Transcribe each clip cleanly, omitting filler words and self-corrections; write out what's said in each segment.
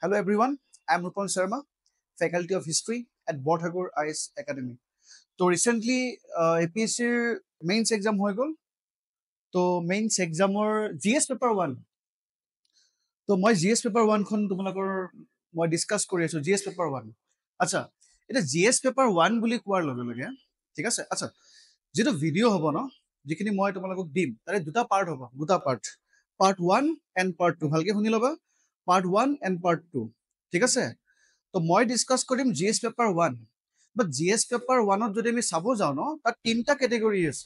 Hello everyone, I am Rupal Sharma, Faculty of History at Bodhagur IS Academy. So recently APSC mains exam হৈ গল. তো mains exam GS paper 1. তো মই GS paper 1 খন তোমালোকৰ মই discuss কৰি আছো GS paper 1. আচ্ছা, এটা GS paper 1 বুলি কোৱাৰ লগে লগে ঠিক আছে। আচ্ছা, যেটো ভিডিও হ'ব ন, যিখিনি মই তোমালোকক দিম তাৰে দুটা পাৰ্ট হ'ব, পাৰ্ট 1 এণ্ড পাৰ্ট 2 ভালকে শুনি ল'বা। পাৰ্ট 1 এণ্ড পাৰ্ট 2 ঠিক আছে। তো মই ডিসকাস কৰিম জিএস পেপাৰ 1, বাট জিএস পেপাৰ 1ত যদি আমি চাব যাওঁ ন, তাত তিনটা ক্যাটেগৰি আছে।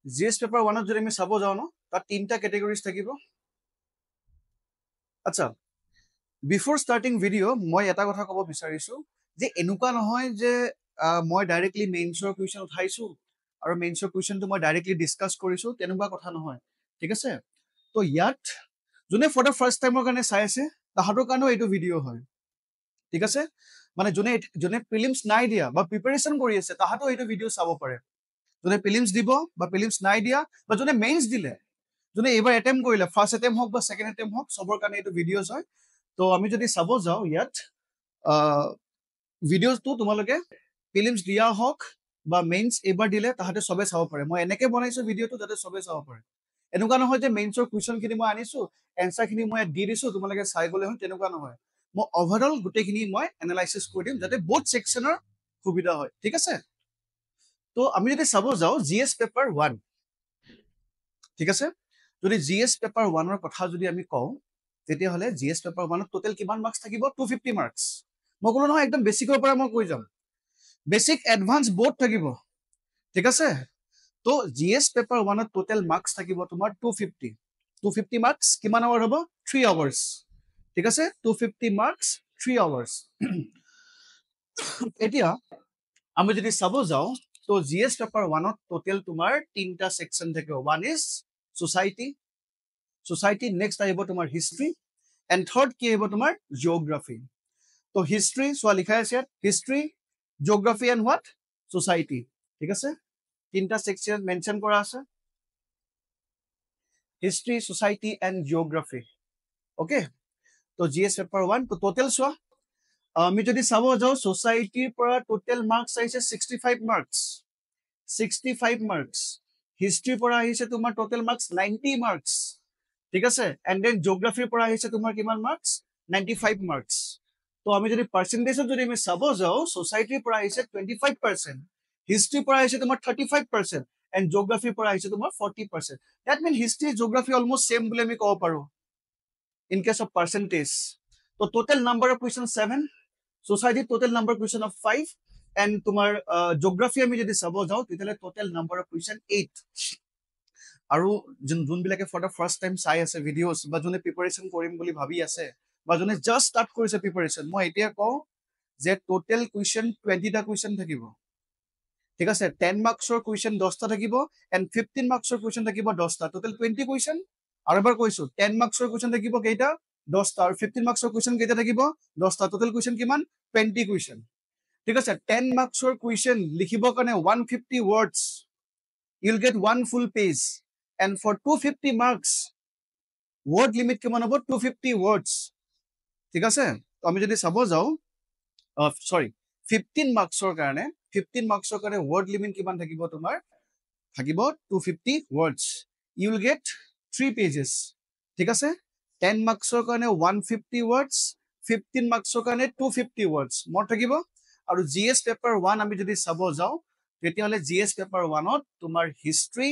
জিএস পেপাৰ 1ত যদি আমি চাব যাওঁ ন, তাত তিনটা ক্যাটেগৰিজ থাকিব। আচ্ছা, বিফোৰ স্টাৰ্টিং ভিডিও মই এটা কথা ক'ব বিচাৰিছো যে এনেকুৱা নহয় যে মই ডাইৰেক্টলি মেইনছৰ কুৱেশ্যন উঠাইছো আৰু মেইনছৰ কুৱেশ্যনটো মই ডাইৰেক্টলি ডিসকাস কৰিছো, তেনেকুৱা কথা নহয়, ঠিক আছে। তো ইয়াত যোনে ফৰ দ্য ফাৰ্ষ্ট টাইমৰ কাৰণে চাই আছে তাহাঁতৰ কাৰণেও এইটো ভিডিও হয়, ঠিক আছে। মানে যোনে যোনে প্ৰিলিমছ নাই দিয়া বা প্ৰিপাৰেচন কৰি আছে তাহাঁতেও এইটো ভিডিও চাব পাৰে। যোনে প্ৰিলিমছ দিব বা প্ৰিলিমছ নাই দিয়া বা যোনে মেইনছ দিলে, যোনে এইবাৰ এটেম্প কৰিলে, ফাৰ্ষ্ট এটেম্প হওক বা ছেকেণ্ড এটেম্প হওক, চবৰ কাৰণে এইটো ভিডিঅ'জ হয়। তো আমি যদি চাব যাওঁ ইয়াত ভিডিঅ'টো তোমালোকে প্ৰিলিমছ দিয়া হওক বা মেইনছ এইবাৰ দিলে তাহাঁতে চবে চাব পাৰে। মই এনেকে বনাইছো ভিডিঅ'টো যাতে চবে চাব পাৰে। এনেকুৱা নহয় যে মেইনছৰ কুৱেশ্যনখিনি মই আনিছো, এনচাৰখিনি মই দি দিছো, তোমালোকে চাই গ'লে হ'ল, তেনেকুৱা নহয়। মই অভাৰঅল গোটেইখিনি মই এনালাইচিছ কৰি দিম যাতে বহুত ছেকশ্যনৰ সুবিধা হয়, ঠিক আছে। তো আমি যদি চাব যাওঁ জিএছ পেপাৰ 1, ঠিক আছে। যদি জিএছ পেপাৰ 1ৰ কথা যদি আমি কওঁ তেতিয়াহ'লে জিএছ পেপাৰ 1ত টোটেল কিমান মাৰ্কছ থাকিব? 250 মাৰ্কছ। মই ক'লো নহয় একদম বেছিকৰ পৰা মই কৈ যাম, বেছিক এডভান্স বহুত থাকিব, ঠিক আছে। তো জিএছ পেপাৰ 1ত টোটেল মাৰ্কছ থাকিব তোমাৰ 250 মাৰ্কছ। কিমান আৱাৰ হ'ব? 3 আৱাৰ্ছ, ঠিক আছে। 250 মাৰ্কছ 3 আৱাৰ্ছ। এতিয়া আমি যদি চাব যাওঁ তো জিএছ পেপাৰ 1ত টোটেল তোমাৰ তিনটা সেকশন থাকিব। ওৱান ইজ সোসাইটি, নেক্সট আহিব তোমাৰ হিষ্ট্ৰী, এণ্ড থাৰ্ড কি আহিব তোমাৰ জিঅ'গ্ৰাফি। তো হিষ্ট্ৰী চোৱা লিখাই আছে ইয়াত, history, geography and what? Society, ঠিক আছে। তিনটা সেকশন মেনশন কৰা আছে, history, society and geography, okay. তো জিএছ পেপাৰ 1 তো টোটেল চোৱা, আমি যদি চাব যাওঁ সোসাইটিৰ পৰা টোটেল মাৰ্কছ আহিছে 65 মাৰ্কছ, 65 মাৰ্কছ। হিষ্ট্ৰীৰ পৰা আহিছে তোমাৰ টোটেল মাৰ্কছ 90 মাৰ্কছ, ঠিক আছে। এণ্ড দেন জিঅ'গ্ৰাফিৰ পৰা আহিছে তোমাৰ কিমান মাৰ্কছ? 95 মাৰ্কছ। তো আমি যদি পাৰ্চেণ্টেজত যদি আমি চাব যাওঁ, সোসাইটিৰ পৰা আহিছে 25%, হিষ্ট্ৰীৰ পৰা আহিছে তোমাৰ 35%, এণ্ড জিঅ'গ্ৰাফিৰ পৰা আহিছে তোমাৰ 40%। That mean history geography almost same বুলি আমি ক'ব পাৰো ইন কেছ অফ পাৰ্চেণ্টেজ। তো টোটেল নাম্বাৰ অফ কুৱেশ্যন 7, সোসাইটিৰ total number question of 5, and তোমাৰ জিঅ'গ্ৰাফি আমি যদি চাব যাওঁ তেতিয়াহ'লে টোটেল নাম্বাৰ অফ কুৱেশ্যন 8। আৰু যোনবিলাকে ফৰ দ্য ফাৰ্ষ্ট টাইম চাই আছে ভিডিঅ'জ, বা যোনে প্ৰিপাৰেচন কৰিম বুলি ভাবি আছে, বা যোনে জাষ্ট ষ্টাৰ্ট কৰিছে প্ৰিপাৰেচন, মই এতিয়া কওঁ যে টোটেল কুৱেশ্যন 20টা কুৱেশ্যন থাকিব, ঠিক আছে। 10 মাৰ্কছৰ কুৱেশ্যন 10টা থাকিব, এণ্ড 15 মাৰ্কছৰ কুৱেশ্যন থাকিব 10টা, টোটেল 20 কুৱেশ্যন। আৰু এবাৰ কৈছো 10 মাৰ্কছৰ কুৱেশ্যন থাকিব কেইটা? 10টা। আৰু 15 মাৰ্কছৰ কুৱেশ্যন কেইটা থাকিব? 10টা। টোটেল কুৱেশ্যন কিমান? 20 কুৱেশ্যন, ঠিক আছে। 10 মাৰ্কছৰ কুৱেশ্যন লিখিবৰ কাৰণে 150 words, you'll get one full page, and for 250 marks word limit কিমান হ'ব? 250 words, ঠিক আছে। তো আমি যদি চাব যাওঁ সৰি 15 মাৰ্কছৰ কাৰণে word limit কিমান থাকিব? তোমাৰ থাকিব 250 words, you will get 3 pages, ঠিক আছে। 10 মাৰ্কছৰ কাৰণে 150 words, 15 মাৰ্কছৰ কাৰণে 250 words মোৰ থাকিব। আৰু জিএছ পেপাৰ 1 আমি যদি চাব যাওঁ তেতিয়াহ'লে জিএছ পেপাৰ 1ত তোমাৰ হিষ্ট্ৰী,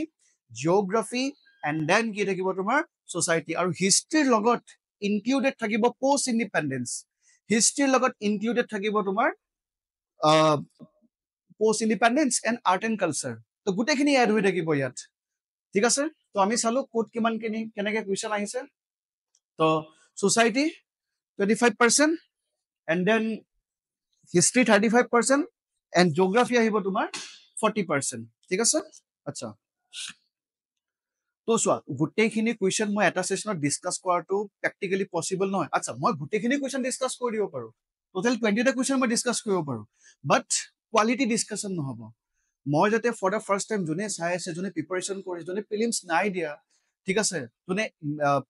জিঅ'গ্ৰাফি এণ্ড দেন কি থাকিব? তোমাৰ সোসাইটি। আৰু হিষ্ট্ৰীৰ লগত ইনক্লুডেড থাকিব পষ্ট ইণ্ডিপেণ্ডেঞ্চ, হিষ্ট্ৰীৰ লগত ইনক্লুডেড থাকিব তোমাৰ post independence and art and culture. তো গোটেইখিনি এড হৈ থাকিব ইয়াত, ঠিক আছে। তো আমি চালো ক'ত কিমানখিনি কেনেকে কুৱেশ্যন আহিছে। তো society 25%, and then history 35%, and geography আহিব তোমাৰ 40%, ঠিক আছে। আচ্ছা, তো চোৱা গোটেইখিনি কুৱেশ্যন মই এটা ছেশ্যনত ডিছকাছ কৰাটো প্ৰেক্টিকেলি পচিবল নহয়। আচ্ছা, মই গোটেইখিনি কুৱেশ্যন ডিছকাছ কৰি দিব পাৰোঁ, টোটেল 20টা কুৱেশ্যন মই ডিছকাছ কৰিব পাৰোঁ, বাট কোৱালিটি ডিছকাশ্যন নহ'ব। মই যাতে ফৰ দ্য ফাৰ্ষ্ট টাইম যোনে চাই আছে, যোনে প্ৰিপাৰেচন কৰিছে, যোনে প্ৰিলিমছ নাই দিয়া, ঠিক আছে, যোনে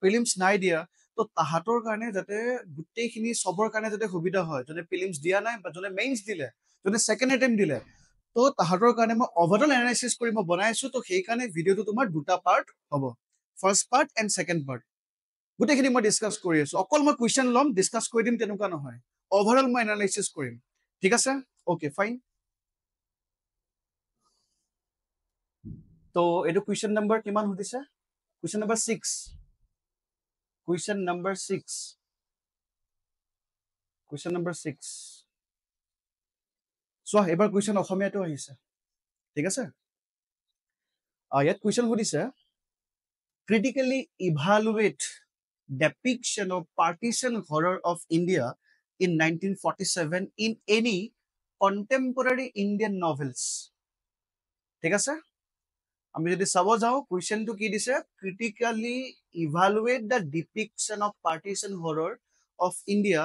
প্ৰিলিমছ নাই দিয়া, তো তাহাঁতৰ কাৰণে যাতে গোটেইখিনি চবৰ কাৰণে যাতে সুবিধা হয়, যোনে প্ৰিলিমছ দিয়া নাই বা যোনে মেইনছ দিলে, যোনে ছেকেণ্ড এটেম্প দিলে, তো তাহাঁতৰ কাৰণে মই অভাৰঅল এনালাইচিছ কৰি মই বনাইছো। তো সেইকাৰণে ভিডিঅ'টো তোমাৰ দুটা পাৰ্ট হ'ব, first part and second part. গোটেইখিনি মই ডিছকাছ কৰি আছো, অকল মই কুৱেশ্যন ল'ম ডিছকাছ কৰি দিম তেনেকুৱা নহয়, অভাৰঅল মই এনালাইচিছ কৰিম। ঠিক আছে, অ'কে ফাইন। তো এইটো কুৱেশ্যন নম্বৰ কিমান সুধিছে? Question number 6। Question number 6। Question number 6 চোৱা, এবাৰ কুৱেশ্যন অসমীয়াটো আহিছে। ঠিক আছে, ইয়াত কুৱেশ্যন সুধিছে, critically evaluate depiction of partition horror of India in 1947 in any contemporary Indian novels. ঠিক আছে, আমি যদি চাব যাওঁ কুৱেশ্যনটো কি দিছে, critically evaluate the depiction of partition horror of India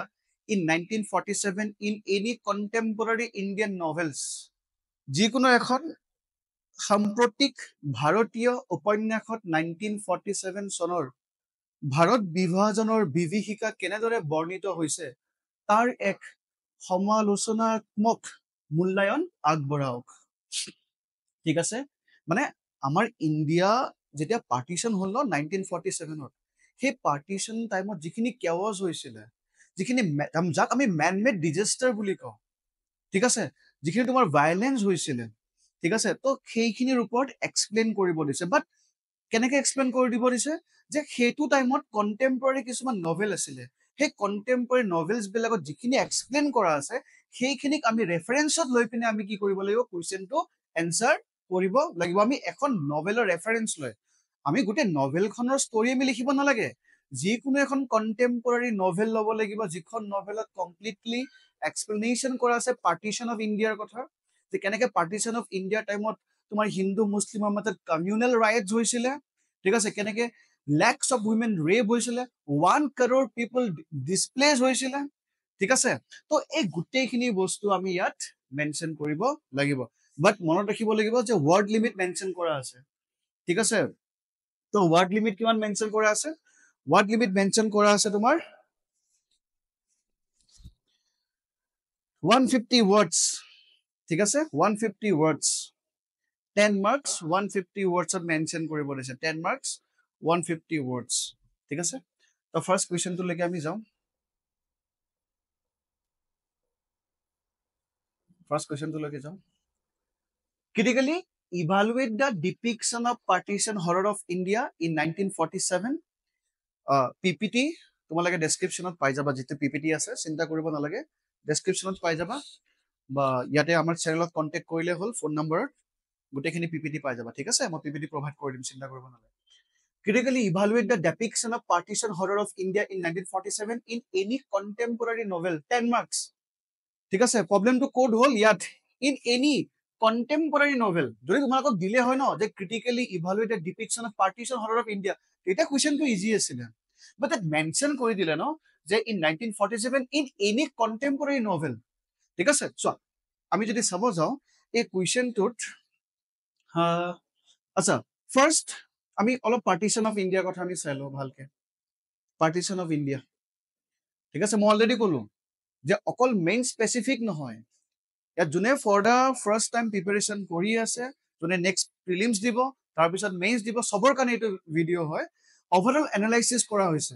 in 1947 in any contemporary Indian novels. যিকোনো এখন সাম্প্ৰতিক ভাৰতীয় উপন্যাসত 1947 চনৰ ভাৰত বিভাজনৰ বিভীষিকা কেনেদৰে বৰ্ণিত হৈছে তাৰ এক সমালোচনাত্মক মূল্যায়ন আগবঢ়াওক। ঠিক আছে, মানে আমাৰ ইণ্ডিয়া যেতিয়া পাৰ্টিশ্যন হ'ল ন 1947ত, সেই পাৰ্টিশ্যন টাইমত যিখিনি কেৱজ হৈছিলে, যিখিনি যাক আমি মেন মেড ডিজাষ্টাৰ বুলি কওঁ, ঠিক আছে, যিখিনি তোমাৰ ভাইলেঞ্চ হৈছিলে, ঠিক আছে, তো সেইখিনিৰ ওপৰত এক্সপ্লেইন কৰিব দিছে। বাট কেনেকে এক্সপ্লেইন কৰি দিব দিছে, যে সেইটো টাইমত কণ্টেম্পৰাৰী কিছুমান নভেল আছিলে, সেই কণ্টেম্পৰাৰী নভেলছ বিলাকত যিখিনি এক্সপ্লেইন কৰা আছে সেইখিনিক আমি ৰেফাৰেঞ্চত লৈ পিনে আমি কি কৰিব লাগিব, কুৱেশ্যনটো এনচাৰ কৰিব লাগিব। আমি এখন নভেলৰ ৰেফাৰেঞ্চ লৈ, আমি গোটেই নভেলখনৰ ষ্টৰি আমি লিখিব নালাগে, যিকোনো এখন কণ্টেম্পৰাৰী নভেল ল'ব লাগিব, যিখন নভেলত কমপ্লিটলি এক্সপ্লেনেশ্যন কৰা আছে পাৰ্টিশ্যন অফ ইণ্ডিয়াৰ কথা, যে কেনেকে পাৰ্টিশ্যন অফ ইণ্ডিয়াৰ টাইমত তোমাৰ হিন্দু মুছলিমৰ মাজত কমিউনেল ৰাইটছ হৈছিলে, ঠিক আছে, কেনেকে লেক্স অফ উইমেন ৰেপ হৈছিলে, 1 crore পিপল ডিছপ্লেচ হৈছিলে, ঠিক আছে। তো এই গোটেইখিনি বস্তু আমি ইয়াত মেনশ্যন কৰিব লাগিব। বাট মনত ৰাখিব লাগিব যে ৱৰ্ড লিমিট মেনশ্যন কৰা আছে, ঠিক আছে। তো ৱৰ্ড লিমিট কিমান মেনশ্যন কৰা আছে? ৱৰ্ড লিমিট মেনশ্যন কৰা আছে তোমাৰ 150 words, ঠিক আছে, 150 words, 10 marks 150 wordsত মেনশ্যন কৰিব দিছে, 10 marks 150 words, ঠিক আছে। তো ফাৰ্ষ্ট কুৱেশ্যনটোলৈকে আমি যাওঁ। ফাৰ্ষ্ট কুৱেশ্যনটোলৈকে যাওঁ। Critically evaluate the depiction of partition horror of India in 1947. PPT তোমালোকে ডেছক্ৰিপশ্যনত পাই যাবা, যিটো PPT আছে চিন্তা কৰিব নালাগে, ডেছক্ৰিপশ্যনত পাই যাবা, বা ইয়াতে আমাৰ চেনেলত কণ্টেক্ট কৰিলে হ'ল, ফোন নম্বৰত গোটেইখিনি PPT পাই যাবা, ঠিক আছে। মই PPT প্ৰভাইড কৰি দিম, চিন্তা কৰিব নালাগে। Critically evaluate the depiction of partition horror of India in 1947 in any contemporary novel, 10 marks, ঠিক আছে। প্ৰবলেমটো ক'ত হ'ল ইয়াত, ইন এনি কণ্টেম্পৰাৰী নভেল। যদি তোমালোকক দিলে হয় ন যে critically evaluate the depiction of partition horror of India, তেতিয়া কুৱেশ্যনটো ইজি আছিলে। বাট তাত মেনশ্যন কৰি দিলে ন যে ইন 1947 ইন এনি কণ্টেম্পৰাৰী নভেল, ঠিক আছে। চোৱা, আমি যদি চাব যাওঁ এই কুৱেশ্যনটোত, আচ্ছা ফাৰ্ষ্ট আমি অলপ পাৰ্টিশ্যন অফ ইণ্ডিয়াৰ কথা আমি চাই লওঁ ভালকে। পাৰ্টিশ্যন অফ ইণ্ডিয়া, ঠিক আছে, মই অলৰেডি ক'লো যে অকল মেইন স্পেচিফিক নহয়, ইয়াত যোনে for the first time preparation কৰি আছে, যোনে নেক্সট প্ৰিলিমছ দিব, তাৰপিছত মেইনছ দিব, চবৰ কাৰণে এইটো ভিডিঅ' হয়। অভাৰঅল এনালাইচিছ কৰা হৈছে।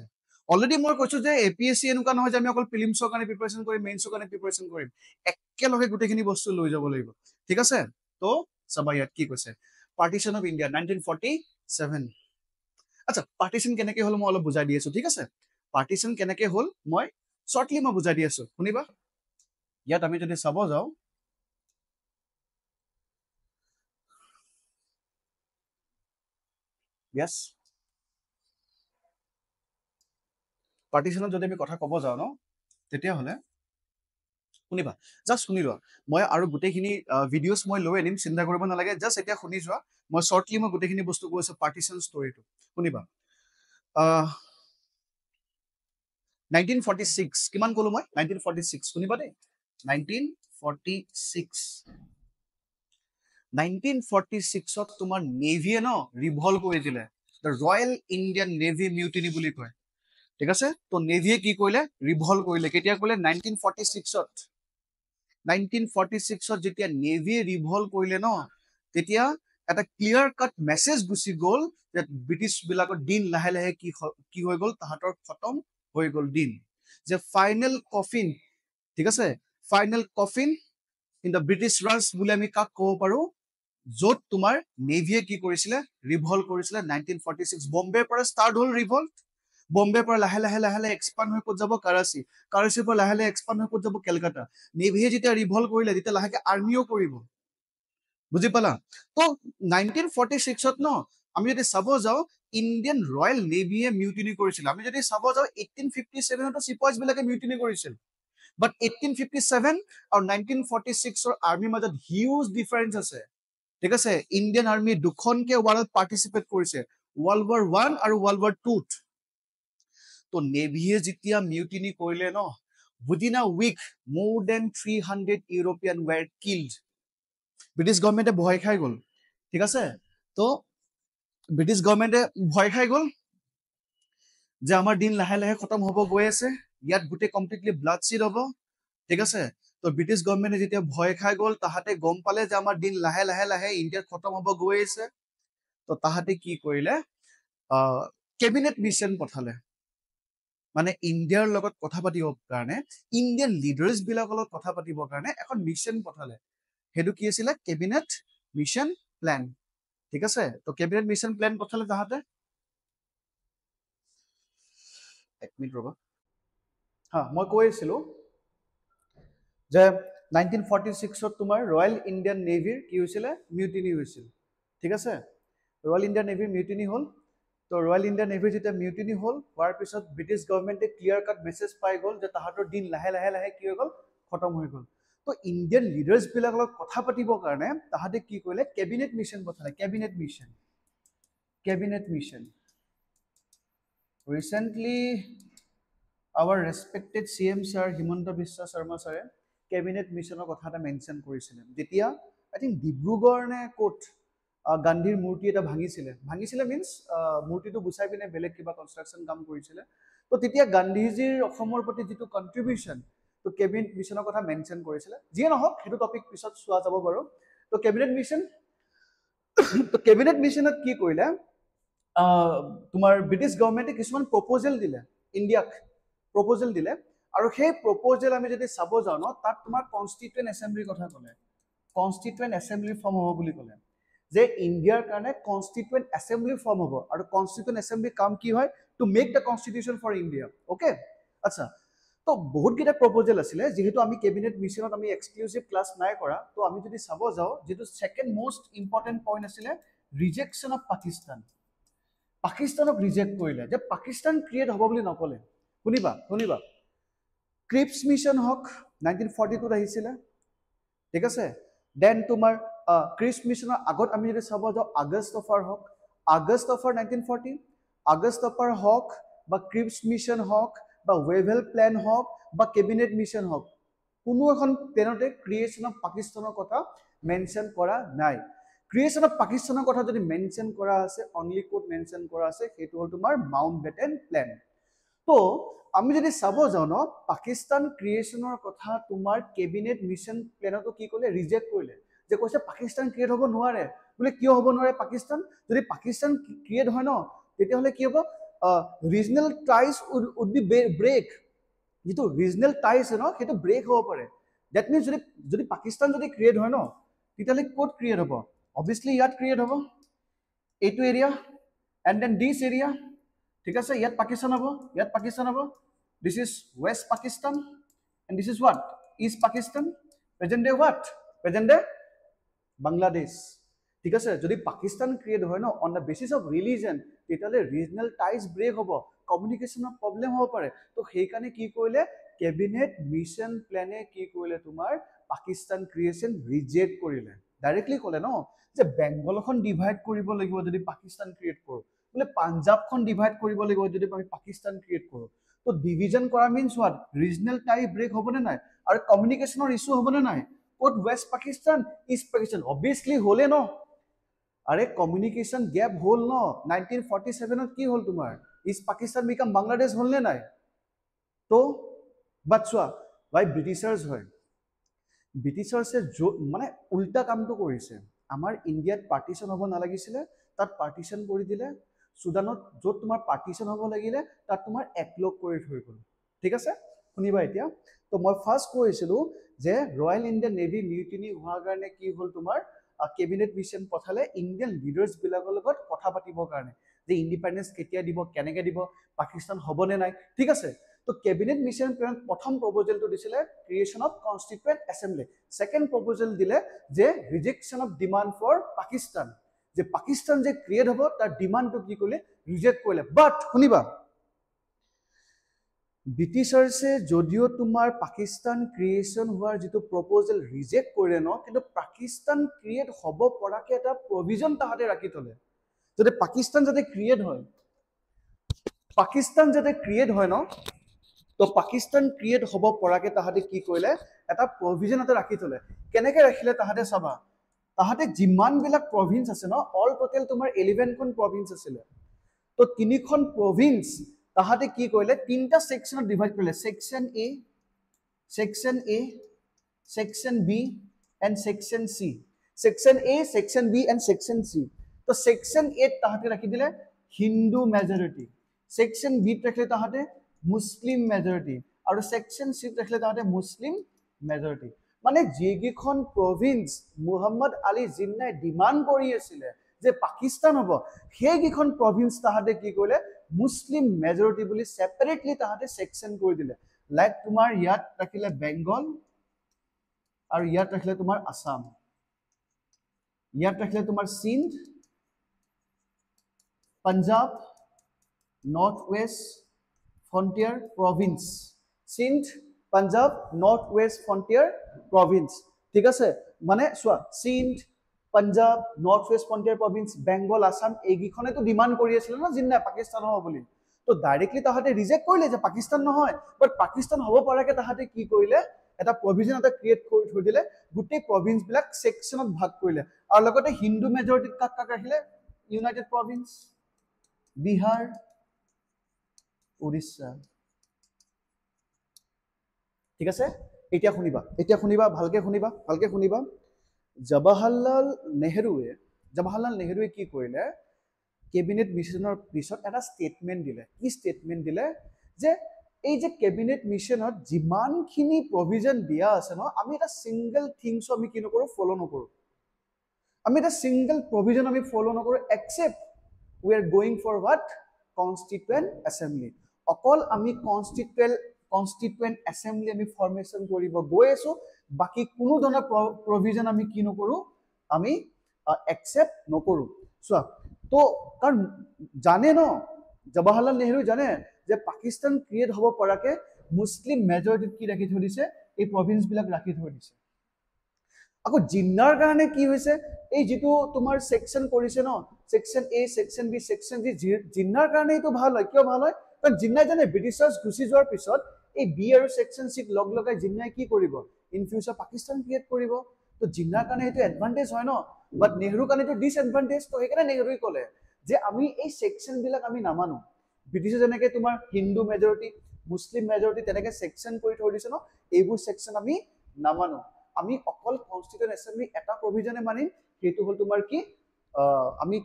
অলৰেডি মই কৈছো যে APSC এনেকুৱা নহয় যে আমি অকল প্ৰিলিমছৰ কাৰণে প্ৰিপেৰেশ্যন কৰিম, মেইনছৰ কাৰণে প্ৰিপেৰেশ্যন কৰিম, একেলগে গোটেইখিনি বস্তু লৈ যাব লাগিব, ঠিক আছে। তো চাবা ইয়াত কি কৈছে, পাৰ্টিশ্যন অফ ইণ্ডিয়া 1947। আচ্ছা, পাৰ্টিশ্যন কেনেকে হ'ল মই অলপ বুজাই দি আছো, ঠিক আছে। পাৰ্টিশ্যন কেনেকে হ'ল মই শ্বৰ্টলি মই বুজাই দি আছো, শুনিবা। ইয়াত আমি যদি চাব যাওঁ, yes, পাৰ্টিশ্যনত যদি আমি কথা ক'ব যাওঁ ন, তেতিয়াহ'লে শুনিবা, জাষ্ট শুনি লোৱা। মই আৰু গোটেইখিনি ভিডিঅ'ছ মই লৈ আনিম, চিন্তা কৰিব নালাগে, জাষ্ট এতিয়া শুনি যোৱা। মই শ্বৰ্টলি মই গোটেইখিনি বস্তু কৈছো পাৰ্টিশ্যন ষ্টৰিটো, শুনিবা। 1946 কিমান ক'লো মই, 1946 শুনিবা দেই, 1946। 1946ত তোমাৰ নেভিয়ে ন ৰিভল্ভ কৰি দিলে, the royal Indian navy mutiny বুলি কয়। ঠিক আছে তো নেভিয়ে কি কৰিলে ৰিভল্ভ কৰিলে কেতিয়া কৰিলে 1946ত 1946ত যেতিয়া নেভিয়ে ৰিভল্ভ কৰিলে ন তেতিয়া এটা ক্লিয়াৰ কাট মেছেজ গুচি গ'ল যে ব্ৰিটিছ বিলাকৰ দিন লাহে লাহে কি হৈ গ'ল তাহাঁতৰ খতম হৈ গ'ল দিন যে ফাইনেল কফিন ঠিক আছে final coffin in the British Raj বুলি আমি কাক ক'ব পাৰো য'ত তোমাৰ নেভিয়ে কি কৰিছিলে ৰিভল্ভ কৰিছিলে 1946 বম্বেৰ পৰা ষ্টাৰ্ট হ'ল ৰিভল্ভ বম্বেৰ পৰা লাহে লাহে লাহে লাহে এক্সপাণ্ড হৈ ক'ত যাব কৰাচী কৰাচীৰ পৰা লাহে লাহে এক্সপাণ্ড হৈ ক'ত যাব কেলকাতা নেভিয়ে যেতিয়া ৰিভল্ভ কৰিলে তেতিয়া লাহেকে আৰ্মিও কৰিব বুজি পালা তো 1946ত ন আমি যদি চাব যাওঁ ইণ্ডিয়ান ৰয়েল নেভিয়ে মিউটিনি কৰিছিল আমি যদি চাব যাওঁ 1857ত চিপাহীজ বিলাকে মিউটিনি কৰিছিল বাট 1857 আৰু 1946ৰ আৰ্মিৰ মাজত হিউজ ডিফাৰেঞ্চ আছে ঠিক আছে ইণ্ডিয়ান আৰ্মি দুখনকে ৱাৰত পাৰ্টিচিপেট কৰিছে ৱৰ্ল্ড ৱাৰ 1 আৰু ৱৰ্ল্ড ৱাৰ 2ত তো নেভিয়ে যেতিয়া মিউটিনি কৰিলে ন within a week more than 300 European were killed British গভৰ্ণমেণ্টে ভয় খাই গ'ল ঠিক আছে তো ব্ৰিটিছ গভৰ্ণমেণ্টে ভয় খাই গ'ল যে আমাৰ দিন লাহে লাহে খতম হ'ব গৈ আছে ইয়াত গোটেই কমপ্লিটলি ব্লাড চিড হ'ব ঠিক আছে তো ব্ৰিটিছ গভৰ্ণমেণ্টে যেতিয়া ভয় খাই গ'ল তাহাঁতে গম পালে যে আমাৰ দিন লাহে লাহে লাহে ইণ্ডিয়াত খতম হ'ব গৈ আছে তো তাহাঁতে কি কৰিলে কেবিনেট মিছন পঠালে মানে ইণ্ডিয়াৰ লগত কথা পাতিবৰ কাৰণে ইণ্ডিয়ান লিডাৰ্ছ বিলাকৰ লগত কথা পাতিবৰ কাৰণে এখন মিছন পঠালে সেইটো কি আছিলে কেবিনেট মিছন প্লেন ঠিক আছে তো কেবিনেট মিছন প্লেন পঠালে তাহাঁতে এক মিনিট ৰবা হা মই কৈ আছিলো যে 1946ত তোমাৰ ৰয়েল ইণ্ডিয়ান নেভিৰ কি হৈছিলে মিউটিনি হৈছিল ঠিক আছে ৰয়েল ইণ্ডিয়ান নেভিৰ মিউটিনি হ'ল তো ৰয়েল ইণ্ডিয়ান নেভিৰ যেতিয়া মিউটিনি হ'ল হোৱাৰ পিছত ব্ৰিটিছ গভৰ্ণমেণ্টে ক্লিয়াৰ কাট মেছেজ পাই গ'ল যে তাহাঁতৰ দিন লাহে লাহে লাহে কি হৈ গ'ল খতম হৈ গ'ল তো ইণ্ডিয়ান লিডাৰ্ছ বিলাকৰ লগত কথা পাতিবৰ কাৰণে তাহাঁতে কি কৰিলে কেবিনেট মিছন পঠালে cabinet mission recently our respected CM sir Himanta Biswa Sharma sir cabinet mission কথা এটা মেনশন কৰিছিল যেতিয়া আই থিংক ডিব্ৰুগড় নে কোট গান্ধীৰ মূৰ্তি এটা ভাঙিছিলে মিন্স মূৰ্তিটো গুচাই পিনে বেলেগ কিবা কনষ্ট্ৰাকচন কাম কৰিছিলে তো তেতিয়া গান্ধীজীৰ অসমৰ প্ৰতি যিটো কন্ট্ৰিবিউশন তো কেবিনেট মিছনৰ কথা মেনশন কৰিছিলে যিয়ে নহওক সেইটো টপিক পিছত চোৱা যাব বাৰু তো কেবিনেট মিছনত কি কৰিলে তোমাৰ ব্ৰিটিছ গভৰ্ণমেণ্টে কিছুমান প্ৰপ'জেল দিলে ইণ্ডিয়াক প্ৰপ'জেল দিলে আৰু সেই প্ৰপ'জেল আমি যদি চাব যাওঁ ন তাত তোমাৰ কনষ্টিটুৱেণ্ট এছেম্বলিৰ কথা ক'লে কনষ্টিটুৱেণ্ট এছেম্বলি ফৰ্ম হ'ব বুলি ক'লে যে ইণ্ডিয়াৰ কাৰণে কনষ্টিটুৱেণ্ট এছেম্বলি ফৰ্ম হ'ব আৰু কনষ্টিটুৱেণ্ট এছেম্বলি কাম কি হয় to make the constitution for India okay আচ্ছা তো বহুতকেইটা প্ৰপ'জেল আছিলে যিহেতু আমি কেবিনেট মিছনত আমি এক্সক্লুচিভ ক্লাছ নাই কৰা তো আমি যদি চাব যাওঁ যিটো ছেকেণ্ড মষ্ট ইম্পৰ্টেণ্ট পইণ্ট আছিলে ৰিজেকশ্যন অফ পাকিস্তানক ৰিজেক্ট কৰিলে যে পাকিস্তান ক্ৰিয়েট হ'ব বুলি নক'লে শুনিবা ক্ৰিপছ মিছন হওক 1942ত আহিছিলে ঠিক আছে দেন তোমাৰ ক্ৰিপছ মিছনৰ আগত আমি যদি চাব যাওঁ আগষ্ট অফাৰ 1940 আগষ্ট অফাৰ হওক বা ক্ৰিপছ মিছন হওক বা ৱেভেল প্লেন হওক বা কেবিনেট মিছন হওক কোনো এখন প্লেনতে ক্ৰিয়েশ্যন অফ পাকিস্তানৰ কথা মেনশ্যন কৰা নাই ক্ৰিয়েশ্যন অফ পাকিস্তানৰ কথা যদি মেনশ্যন কৰা আছে অনলি ক'ত মেনশ্যন কৰা আছে সেইটো হ'ল তোমাৰ মাউণ্ট বেটেন প্লেন তো আমি যদি চাব যাওঁ ন পাকিস্তান ক্ৰিয়েশ্যনৰ কথা তোমাৰ কেবিনেট মিছন প্লেনতো কি কৰিলে ৰিজেক্ট কৰিলে যে কৈছে পাকিস্তান ক্ৰিয়েট হ'ব নোৱাৰে বোলে কিয় হ'ব নোৱাৰে পাকিস্তান যদি পাকিস্তান ক্ৰিয়েট হয় ন তেতিয়াহ'লে কি হ'ব regional ties would be break যিটো ৰিজনেল টাইজ ন সেইটো ব্ৰেক হ'ব পাৰে ডেট মিনছ যদি পাকিস্তান যদি ক্ৰিয়েট হয় ন তেতিয়াহ'লে ক'ত ক্ৰিয়েট হ'ব অবভিয়াছলি ইয়াত ক্ৰিয়েট হ'ব এইটো area and then this area ঠিক আছে ইয়াত পাকিস্তান হ'ব this is west Pakistan and this is what east Pakistan present day Bangladesh ঠিক আছে যদি পাকিস্তান ক্ৰিয়েট হয় ন on the basis of religion তেতিয়াহ'লে ৰিজনেল টাইজ ব্ৰেক হ'ব কমিউনিকেশ্যনৰ প্ৰব্লেম হ'ব পাৰে তো সেইকাৰণে কি কৰিলে কেবিনেট মিছন প্লেনে কি কৰিলে তোমাৰ পাকিস্তান ক্ৰিয়েশ্যন ৰিজেক্ট কৰিলে ডাইৰেক্টলি ক'লে ন যে বেংগলখন ডিভাইড কৰিব লাগিব যদি পাকিস্তান ক্ৰিয়েট কৰোঁ বোলে পাঞ্জাবখন ডিভাইড কৰিব লাগিব যদি আমি পাকিস্তান ক্ৰিয়েট কৰোঁ তো ডিভিজন কৰা means what regional tie break হ'বনে নাই আৰু কমিউনিকেশ্যনৰ ইছ্যু হ'বনে নাই ক'ত West Pakistan East Pakistan obviously হ'লে ন আৰে কমিউনিকেশ্যন গেপ হ'ল ন 1947ত কি হ'ল তোমাৰ ইজ পাকিস্তান বিকাম বাংলাদেশ হল নে নাই তো বাট চোৱা ভাই ব্ৰিটিছাৰ্ছ হয় ব্ৰিটিছাৰ্ছে মানে উল্টা কামটো কৰিছে আমাৰ ইণ্ডিয়াত পাৰ্টিশ্যন হ'ব নালাগিছিলে তাত পাৰ্টিশ্যন কৰি দিলে সুদানত য'ত তোমাৰ পাৰ্টিশ্যন হ'ব লাগিলে তাত তোমাৰ একলগ কৰি থৈ গ'ল ঠিক আছে শুনিবা এতিয়া তো মই ফাৰ্ষ্ট কৈছিলোঁ যে ৰয়েল ইণ্ডিয়ান নেভি মিউটিনি হোৱাৰ কাৰণে কি হ'ল তোমাৰ কেবিনেট মিছন পঠালে ইণ্ডিয়ান লিডাৰ্ছবিলাকৰ লগত কথা পাতিবৰ কাৰণে যে ইণ্ডিপেণ্ডেঞ্চ কেতিয়া দিব কেনেকৈ দিব পাকিস্তান হ'বনে নাই ঠিক আছে তো কেবিনেট মিছন প্লেনত প্ৰথম প্ৰপ'জেলটো দিছিলে creation of constituent assembly second proposal দিলে যে rejection of demand for Pakistan যে পাকিস্তান যে ক্ৰিয়েট হ'ব তাৰ ডিমাণ্ডটো কি কৰিলে ৰিজেক্ট কৰিলে বাট শুনিবা ব্ৰিটিছাৰ্ছে যদিও তোমাৰ পাকিস্তান ক্ৰিয়েশ্যন হোৱাৰ যিটো প্ৰপ'জেল ৰিজেক্ট কৰিলে ন কিন্তু পাকিস্তান ক্ৰিয়েট হ'ব পৰাকৈ এটা প্ৰভিজন তাহাঁতে ৰাখি থ'লে যাতে পাকিস্তান যাতে ক্ৰিয়েট হয় ন তো পাকিস্তান ক্ৰিয়েট হ'ব পৰাকৈ তাহাঁতে কি কৰিলে এটা প্ৰভিজন এটা ৰাখি থ'লে কেনেকৈ ৰাখিলে তাহাঁতে চাবা তাহাঁতে যিমানবিলাক প্ৰভিন্স আছে ন অল টোটেল তোমাৰ 11খন প্ৰভিন্স আছিলে তো 3খন প্ৰভিন্স তাহাঁতে কি কৰিলে 3টা ছেকশ্যনত ডিভাইড কৰিলে section A section B and section C section A section B and section C তো ছেকশ্যন এত তাহাঁতে ৰাখি দিলে হিন্দু মেজৰিটি ছেকশ্যন বিত ৰাখিলে তাহাঁতে মুছলিম মেজৰিটি আৰু ছেকশ্যন চিত ৰাখিলে তাহাঁতে মুছলিম মেজৰিটি মানে যিকেইখন প্ৰভিন্স মুহাম্মদ আলী জিন্নাই ডিমাণ্ড কৰি আছিলে যে পাকিস্তান হ'ব সেইকেইখন প্ৰভিন্স তাহাঁতে কি কৰিলে মুছলিম মেজৰিটি বুলি ছেপাৰেটলি তাহাঁতে ছেকশ্যন কৰি দিলে লাইক তোমাৰ ইয়াত ৰাখিলে বেংগল আৰু ইয়াত ৰাখিলে তোমাৰ আসাম ইয়াত ৰাখিলে তোমাৰ সিন্ধ পাঞ্জাব নৰ্থ ৱেষ্ট ফ্ৰণ্টিয়াৰ প্ৰভিন্স সিন্ধ পাঞ্জাব নৰ্থ ৱেষ্ট ফ্ৰণ্টিয়াৰ প্ৰভিন্স ঠিক আছে মানে চোৱা সিন্ধ পাঞ্জাব নৰ্থ ৱেষ্ট ফ্ৰণ্টিয়াৰ প্ৰভিন্স বেংগল আসাম এইকেইখনেতো ডিমাণ্ড কৰি আছিলে ন জিন্নাই পাকিস্তান হ'ব বুলি তো ডাইৰেক্টলি তাহাঁতে ৰিজেক্ট কৰিলে যে পাকিস্তান নহয় বাট পাকিস্তান হ'ব পৰাকৈ তাহাঁতে কি কৰিলে এটা প্ৰভিজন এটা ক্ৰিয়েট কৰি থৈ দিলে গোটেই প্ৰভিন্সবিলাক ছেকশ্যনত ভাগ কৰিলে আৰু লগতে হিন্দু মেজৰিটিত কাক কাক ৰাখিলে ইউনাইটেড প্ৰভিন্স বিহাৰ উৰিষ্যা ঠিক আছে এতিয়া শুনিবা ভালকে শুনিবা জৱাহৰলাল নেহৰুৱে কি কৰিলে কেবিনেট মিছনৰ পিছত এটা ষ্টেটমেণ্ট দিলে কি ষ্টেটমেণ্ট দিলে যে এই যে কেবিনেট মিছনত যিমানখিনি প্ৰভিজন দিয়া আছে ন আমি এটা ছিংগল থিংছো আমি কি নকৰোঁ ফ'ল' নকৰোঁ আমি এটা ছিংগল প্ৰভিজন আমি ফ'ল' নকৰোঁ except we are going for what constituent assembly অকল আমি কনষ্টিটুৱেণ্ট এছেম্বলি আমি ফৰ্মেশ্যন কৰিব গৈ আছোঁ বাকী কোনো ধৰণৰ প্ৰভিজন আমি কি নকৰোঁ আমি একচেপ্ট নকৰোঁ চোৱা তো কাৰণ জানে ন জৱাহৰলাল নেহৰু জানে যে পাকিস্তান ক্ৰিয়েট হ'ব পৰাকৈ মুছলিম মেজৰিটিত কি ৰাখি থৈ দিছে এই প্ৰভিন্সবিলাক ৰাখি থৈ দিছে আকৌ জিন্নাৰ কাৰণে কি হৈছে এই যিটো তোমাৰ ছেকশ্যন কৰিছে ন section A section B section C জিন্নাৰ কাৰণে এইটো ভাল হয় কিয় ভাল হয় কাৰণ জিন্নাই জানে ব্ৰিটিছাৰ্ছ গুচি যোৱাৰ পিছত এই বি আৰু ছেকশ্যন চিক লগ লগাই জিন্নাই কি কৰিব ইন ফিউচাৰ পাকিস্তান ক্ৰিয়েট কৰিব তো জিন্নাৰ কাৰণে এইটো এডভান্টেজ হয় ন বাট নেহৰুৰ কাৰণে এইটো ডিছএডভান্টেজ তো সেইকাৰণে নেহৰুৱে ক'লে যে আমি এই ছেকশ্যনবিলাক আমি নামানো ব্ৰিটিছে যেনেকৈ তোমাৰ হিন্দু মেজৰিটি মুছলিম মেজৰিটি তেনেকৈ ছেকশ্যন কৰি থৈ দিছে ন এইবোৰ ছেকশ্যন আমি নামানো আমি অকল কনষ্টিটুৱেণ্ট এছেম্বলি এটা প্ৰভিজনে মানিম সেইটো হ'ল তোমাৰ কি আমি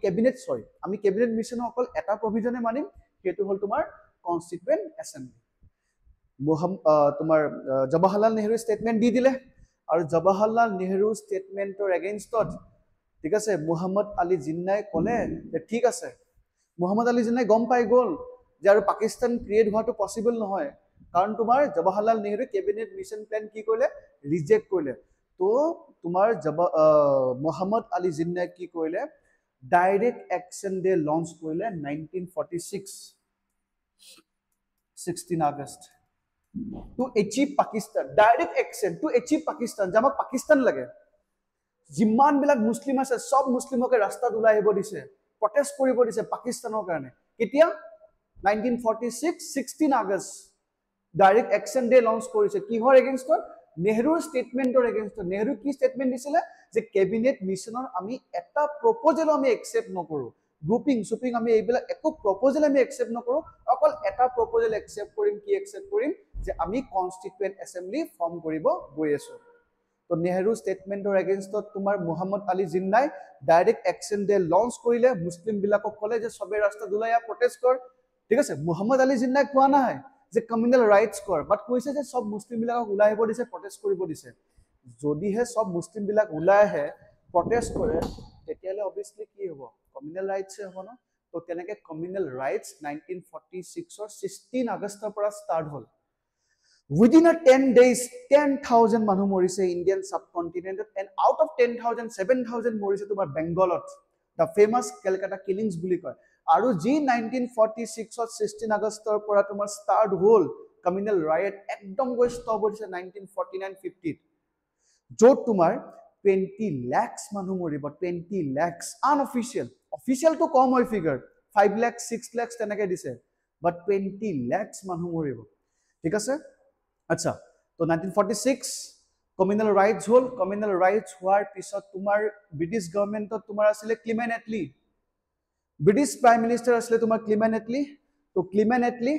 কেবিনেট মিছনৰ অকল এটা প্ৰভিজনে মানিম সেইটো হ'ল তোমাৰ কনষ্টিটুৱেণ্ট এছেম্বলি তোমাৰ জৱাহৰলাল নেহৰুৱে ষ্টেটমেণ্ট দি দিলে আৰু জৱাহৰলাল নেহৰু ষ্টেটমেণ্টৰ এগেইনষ্টত ঠিক আছে মুহাম্মদ আলী জিন্নাই ক'লে যে ঠিক আছে মুহাম্মদ আলী জিন্নাই গম পাই গ'ল যে আৰু পাকিস্তান ক্ৰিয়েট হোৱাটো পচিবল নহয় কাৰণ তোমাৰ জৱাহৰলাল নেহৰুৱে কেবিনেট মিছন প্লেন কি কৰিলে ৰিজেক্ট কৰিলে তো তোমাৰ মুহাম্মদ আলী জিন্নাই কি কৰিলে ডাইৰেক্ট একশ্যন ডে লঞ্চ কৰিলে 1946 16 August to achieve Pakistan, direct action to achieve Pakistan. Jamak Pakistan lage. Jiman bilak Muslim ase, sob Muslimok rastat ulai আহিব দিছে, protest কৰিব দিছে পাকিস্তানৰ কাৰণে। কেতিয়া 1946 16 August direct action day launch কৰিছে কিহৰ এগেইনষ্টত নেহৰুৰ ষ্টেটমেণ্টৰ এগেইনষ্টত নেহৰু কি ষ্টেটমেণ্ট দিছিলে যে কেবিনেট মিছনৰ আমি এটা প্ৰপ'জেল আমি একচেপ্ট নকৰোঁ গ্ৰুপিং সুপিং আমি এইবিলাক একো প্ৰপ'জেল আমি একচেপ্ট নকৰো অকল এটা প্ৰপ'জেল একচেপ্ট কৰিম কি একচেপ্ট কৰিম যে আমি কনষ্টিটুৱেন্ট এছেম্বলি ফৰ্ম কৰিব গৈ আছো তো নেহৰু ষ্টেটমেন্টৰ এগেইনষ্টত তোমাৰ মোহাম্মদ আলী জিন্নাই ডাইৰেক্ট একচন ডে লঞ্চ কৰিলে মুছলিম বিলাকক ক'লে যে সবে ৰাস্তাত ওলাই প্ৰটেষ্ট কৰ ঠিক আছে মোহাম্মদ আলী জিন্নাই কোৱা নাই যে কমিউনেল ৰাইটছ কৰ বাট কৈছে যে সব মুছলিম বিলাকক ওলাই আহিব দিছে প্ৰটেষ্ট কৰিব দিছে যদিহে সব মুছলিম বিলাক ওলাই আহে প্ৰটেষ্ট কৰে তেতিয়ালে অবভিয়াসলি কি হ'ব কমিউনেল ৰাইটছ হ'ব ন তো তেনেকে কমিউনেল ৰাইটছ 1946 ৰ 16 আগষ্টৰ পৰা ষ্টাৰ্ট হ'ল within a 10 days 10,000 মানুহ মৰিছে ইণ্ডিয়ান সাবকন্টিনেন্টত and out of 10,000 7,000 মৰিছে তোমাৰ বেংগলত the famous Calcutta killings বুলি কয় আৰু যি 1946 ত 16 আগষ্টৰ পৰা তোমাৰ ষ্টাৰ্ট হ'ল কমিউনেল ৰাইট একদম গৈ ষ্টপ হৈছে 1949-50 য'ত তোমাৰ 20 lakhs মানুহ মৰিব 20 lakhs unofficial official to কম হয় ফিগাৰ 5 lakhs 6 lakhs তেনেকে দিছে but 20 lakhs মানুহ মৰিব ঠিক আছে আচ্ছা তো 1946 কমিউনেল ৰাইটছ হ'ল কমিউনেল ৰাইটছ হোৱাৰ পিছত তোমাৰ ব্ৰিটিছ গভৰ্ণমেণ্টত তোমাৰ আছিলে Clement Attlee British prime minister আছিলে তোমাৰ ক্লিমেণ্ট এটলি তো ক্লিমেণ্ট এটলি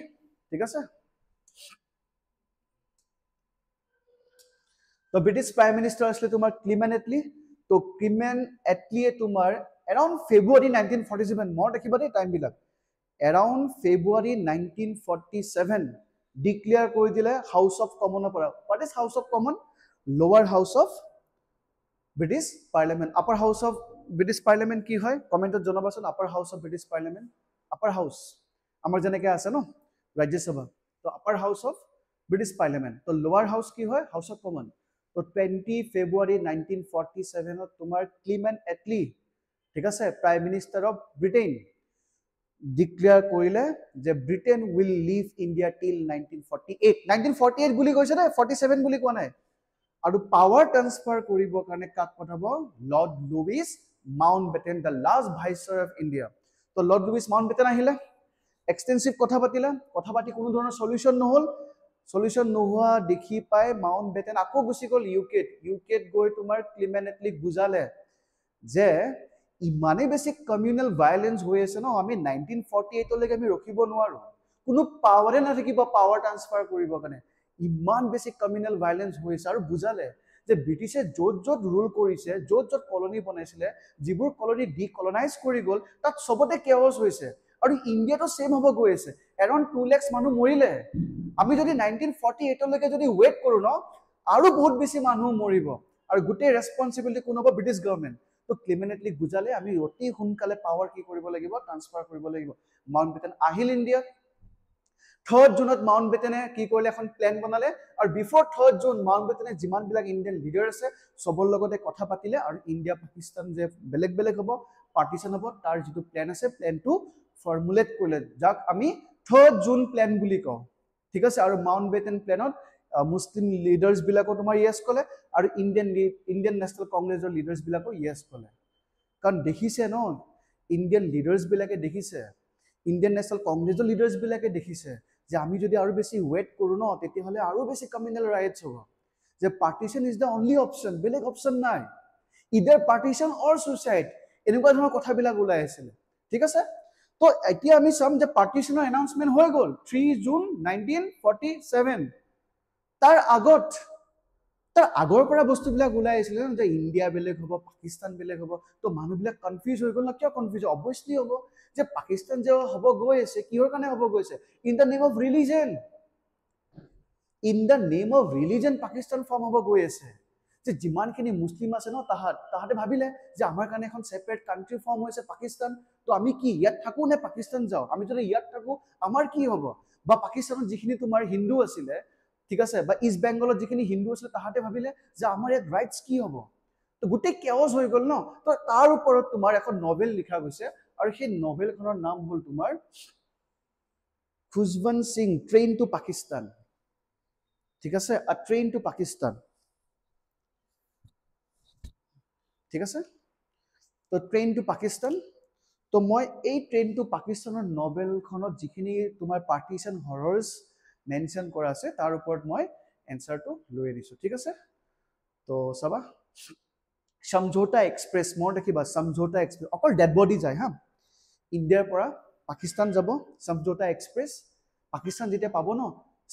ঠিক আছে তো ব্ৰিটিছ প্ৰাইম মিনিষ্টাৰ আছিলে তোমাৰ ক্লিমেণ্ট এটলি তো ক্লিমেণ্ট এটলিয়ে তোমাৰ এৰাউণ্ড ফেব্ৰুৱাৰী 1947 মই দেখিবা দেই টাইম বিলাক এৰাউণ্ড ফেব্ৰুৱাৰী 1947 ডিক্লেয়াৰ কৰি দিলে হাউস অফ কমনৰ পৰা what is house of common lower house of British parliament upper house of British parliament কি হয় কমেণ্টত জনাবাচোন upper house of British parliament upper house আমাৰ যেনেকৈ আছে ন ৰাজ্যসভা তো upper house of British parliament তো লোৱাৰ হাউস কি হয় হাউস অফ কমন তো 20 ফেব্ৰুৱাৰী 1947 ত তোমাৰ ক্লিমেণ্ট এটলি ঠিক আছে prime minister of Britain declare কৰিলে যে ব্ৰিটেইন উইল লিভ ইণ্ডিয়া টিল 1948 বুলি কৈছে না 47 বুলি কোৱা নাই আৰু পাৱাৰ ট্ৰান্সফাৰ কৰিবৰ কাৰণে কাক পঠাব lord Louis Mountbatten the last viceroy of India তো লৰ্ড লুইছ মাউণ্টবেটেন আহিলে এক্সটেনসিভ কথা পাতিলে কথা পাতি কোনো ধৰণৰ সলিউশন নহল সলিউশন নোহোৱা দেখি পাই মাউণ্টবেটেন আকৌ গুচি গ'ল ইউকেত গৈ তোমাৰ ক্লিমেণ্ট এটলিক বুজালে যে ইমানেই বেছি কমিউনেল ভায়োলেন্স হৈ আছে ন আমি 1948 লৈকে আমি ৰখিব নোৱাৰো কোনো পাৱাৰে নাথাকিব পাৱাৰ ট্ৰান্সফাৰ কৰিবৰ কাৰণে ইমান বেছি কমিউনেল ভায়োলেন্স হৈ আছে আৰু বুজালে যে ব্ৰিটিছে য'ত য'ত ৰুল কৰিছে য'ত য'ত কলনি বনাইছিলে যিবোৰ কলনি ডিকলনাইজ কৰি গ'ল তাত সবতে কেওস হৈছে আৰু ইণ্ডিয়াটো সেম হ'ব গৈ আছে এৰাউণ্ড 2 lakhs মানুহ মৰিলে আমি যদি 1948 লৈকে যদি ৱেইট কৰো ন আৰু বহুত বেছি মানুহ মৰিব আৰু গোটেই ৰেসপন্সিবিলিটি কোন হ'ব ব্ৰিটিছ গভৰ্ণমেণ্ট তো ক্লিমেণ্ট এটলি বুজালে আমি অতি সোনকালে পাৱাৰ কি কৰিব লাগিব ট্ৰান্সফাৰ কৰিব লাগিব মাউণ্টবেটেন আহিল ইণ্ডিয়া 3rd জুনত মাউণ্টবেটেনে কি কৰিলে এখন প্ল্যান বনালে আৰু বিফৰ 3rd জুন মাউণ্টবেটেনে যিমান বিলাক ইণ্ডিয়ান লিডাৰ আছে সবৰ লগতে কথা পাতিলে আৰু ইণ্ডিয়া পাকিস্তান যে বেলেগ বেলেগ হ'ব পাৰ্টিশন হ'ব তাৰ যিটো প্ল্যান আছে প্ল্যানটো ফৰ্মুলেট কৰিলে যাক আমি 3rd জুন প্ল্যান বুলি কওঁ ঠিক আছে আৰু মাউণ্টবেটেন প্ল্যানত মুসলিম লিডাৰ্স বিলাকো তোমাৰ ইয়েস ক'লে আৰু ইণ্ডিয়ান নেশনেল কংগ্ৰেছৰ লিডাৰ্স বিলাকো ইয়েস ক'লে কাৰণ দেখিছে ন ইণ্ডিয়ান লিডাৰ্স বিলাকে দেখিছে ইণ্ডিয়ান নেশনেল কংগ্ৰেছৰ লিডাৰ্স বিলাকে দেখিছে যে আমি যদি আৰু বেছি ৱেট কৰো ন তেতিয়াহলে আৰু বেছি কমিউনেল ৰাইটছ হ'ব যে partition is the only option বেলেগ অপচন নাই ইদাৰ পাৰ্টিশন অৰ সুইচাইড এনেকুৱা ধৰণৰ কথাবিলাক ওলাই আছিল ঠিক আছে তো এতিয়া আমি চাম যে পাৰ্টিশনৰ এনাউন্সমেন্ট হৈ গ'ল 3 জুন 1947 তাৰ আগৰ পৰা বস্তুবিলাক ওলাই আছিল যে ইণ্ডিয়া বেলেগ হ'ব পাকিস্তান বেলেগ হ'ব তো মানুহবিলাক কনফিউজ হৈ গ'ল না কিয় কনফিউজ অবভিয়াসলি হ'ব যে পাকিস্তান যে হ'ব গৈ আছে কিহৰ কাৰণে হ'ব গৈছে in the name of religion Pakistan form হ'ব গৈ আছে যে যিমানখিনি মুছলিম আছে ন তাহাঁতে ভাবিলে যে আমাৰ কাৰণে এখন সেপাৰেট কান্ট্ৰি ফৰ্ম হৈছে পাকিস্তান তো আমি কি ইয়াত থাকো নে পাকিস্তান যাওঁ আমি যদি ইয়াত থাকো আমাৰ কি হ'ব বা পাকিস্তানত যিখিনি তোমাৰ হিন্দু আছিলে ঠিক আছে বা ইষ্ট বেংগলত যিখিনি হিন্দু আছিলে তাহাঁতে ভাবিলে যে আমাৰ ইয়াত ৰাইটছ কি হ'ব তো গোটেই কেওস হৈ গ'ল ন তো তাৰ ওপৰত তোমাৰ এখন নভেল লিখা গৈছে আৰু সেই নভেলখনৰ নাম হ'ল তোমাৰ খুশবন্ত সিং ট্ৰেইন টু পাকিস্তান ঠিক আছে আ ট্ৰেইন টু পাকিস্তান ঠিক আছে তো ট্ৰেইন টু পাকিস্তান তো মই এই ট্ৰেইন টু পাকিস্তানৰ নভেলখনত যিখিনি তোমাৰ পাৰ্টিশন হৰৰ্স মেনশন কৰা আছে তাৰ ওপৰত মই এনসাৰটো লৈ আনিছো ঠিক আছে তো চাবা সমঝোতা এক্সপ্ৰেছ মোৰ দেখিবা সমঝোতা এক্সপ্ৰেছ অকল ডেড বডি যায় হা ইণ্ডিয়াৰ পৰা পাকিস্তান যাব সমঝোতা এক্সপ্ৰেছ পাকিস্তান যেতিয়া পাব ন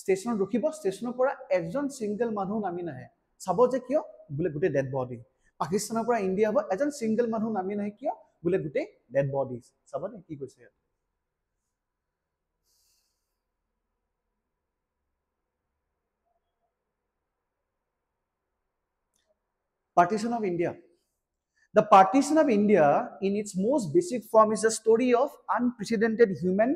ষ্টেচনত ৰখিব ষ্টেচনৰ পৰা এজন ছিংগল মানুহ নামি নাহে চাব যে কিয় বোলে গোটেই ডেড বডি পাকিস্তানৰ পৰা ইণ্ডিয়া হ'ব এজন ছিংগল মানুহ নামি নাহে কিয় বোলে গোটেই ডেড বডি চাব নে কি কৈছে ইয়াত Partition of India. The partition of India, in its most basic form, is a story of unprecedented human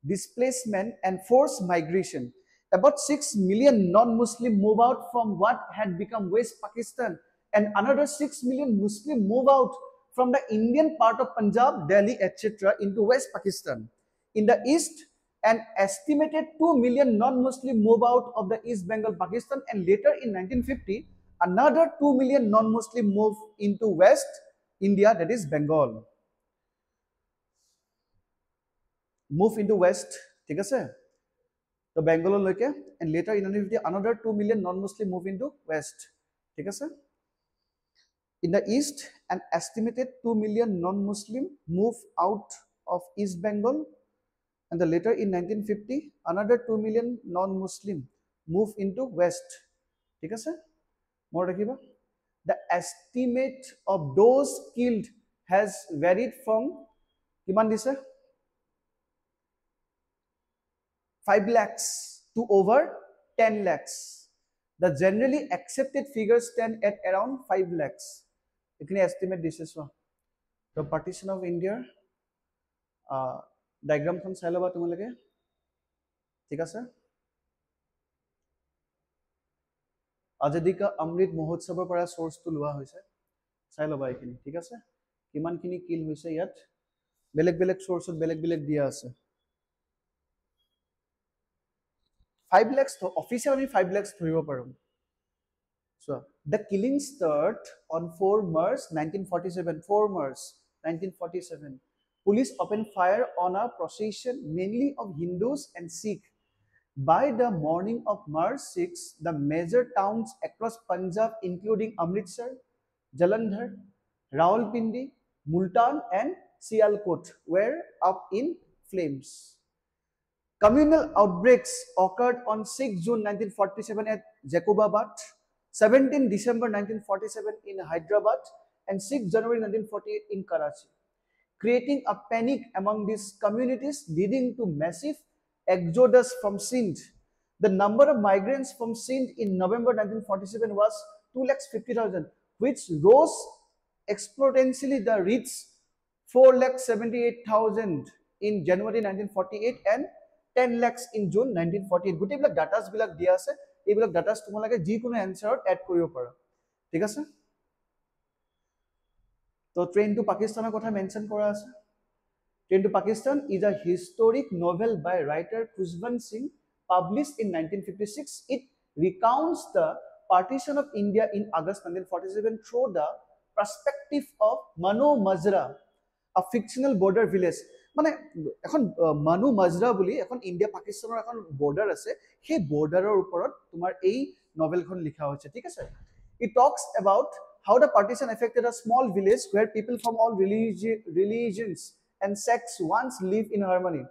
displacement and forced migration. About 6 million non-Muslim move out from what had become West Pakistan, and another 6 million Muslim move out from the Indian part of Punjab, Delhi, etc. into West Pakistan. In the east, an estimated 2 million non-Muslim move out of the East Bengal, Pakistan, and later in 1950, another 2 million non-Muslim move into West India, that is Bengal. Move into West, ঠিক আছে? তো বেংগললৈকে and later in 1950 another 2 million non-Muslim move into West, ঠিক আছে? In the East, an estimated 2 million non-Muslim move out of East Bengal, and the later in 1950 another 2 million non-Muslim move into West, ঠিক আছে? More rakhiba. The estimate of those killed has varied from kiman dise 5 lakhs to over 10 lakhs. The generally accepted figures stand at around 5 lakhs. Ekini estimate dise so. The partition of India diagram kon sai loba tumaloke. ঠিক আছে? আজাদী কা অমৃত মহোৎসৱৰ পৰা সোৰ্সটো লোৱা হৈছে চাই লবা এইখিনি ঠিক আছে কিমানখিনি কিল হৈছে ইয়াত বেলেগ বেলেগ সোৰ্সত বেলেগ বেলেগ দিয়া আছে 5 lakhs তো অফিচিয়ালি 5 lakhs ধৰিব পাৰো so the killing start on 4 March 1947 4 March 1947 police opened fire on a procession mainly of Hindus and Sikh. By the morning of March 6, the major towns across Punjab, including Amritsar, Jalandhar, Rawalpindi, Multan, and Sialkot, were up in flames. Communal outbreaks occurred on 6 June 1947 at Jacobabad, 17 December 1947 in Hyderabad, and 6 January 1948 in Karachi, creating a panic among these communities, leading to massive exodus from Sindh. The number of migrants from Sindh in November 1947 was 250,000, which rose exponentially to reach 478,000 in January 1948 and 10 lakhs in June 1948. গোটেইবিলাক ডাটাস বিলাক দিয়া আছে এইবিলাক ডাটাস তোমালোকে যিকোনো এনসাৰত add কৰিব পাৰা ঠিক আছে তো ট্ৰেইন টু পাকিস্তানৰ কথা মেনশন কৰা আছে Train to Pakistan is a historic novel by writer Khushwant Singh published in 1956. It recounts the partition of India in August 1947 through the perspective of Mano Mazra, a fictional border village. মানে এখন মানু মাজৰা বুলি এখন India পাকিস্তানৰ এখন border আছে সেই বৰ্ডাৰৰ ওপৰত তোমাৰ এই নভেলখন লিখা হৈছে ঠিক আছে It talks about how the partition affected a small village where people from all religions and sects once live in harmony.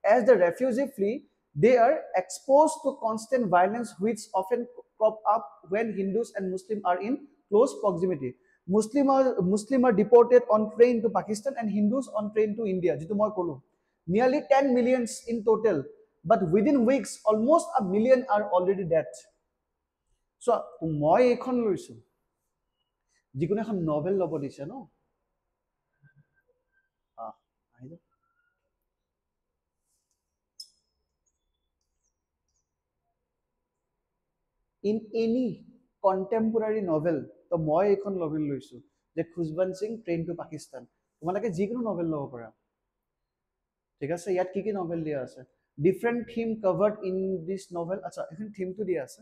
As the refugees flee, they are exposed to constant violence which often crop up when Hindus and Muslims are in close proximity. Muslims are deported on train to Pakistan and Hindus on train to India. Nearly 10 millions in total, but within weeks, almost a million are already dead. So, মই এখন লৈছো যিকোনো এখন novel ল'ব দিছে ন In any contemporary novel, তো মই এখন নভেল লৈছো যে খুশবন্ত সিং ট্ৰেইন টু পাকিস্তান তোমালোকে যিকোনো নভেল ল'ব পাৰা ঠিক আছে ইয়াত কি কি নভেল দিয়া আছে different theme covered in this novel আচ্ছা এখন থিমটো দিয়া আছে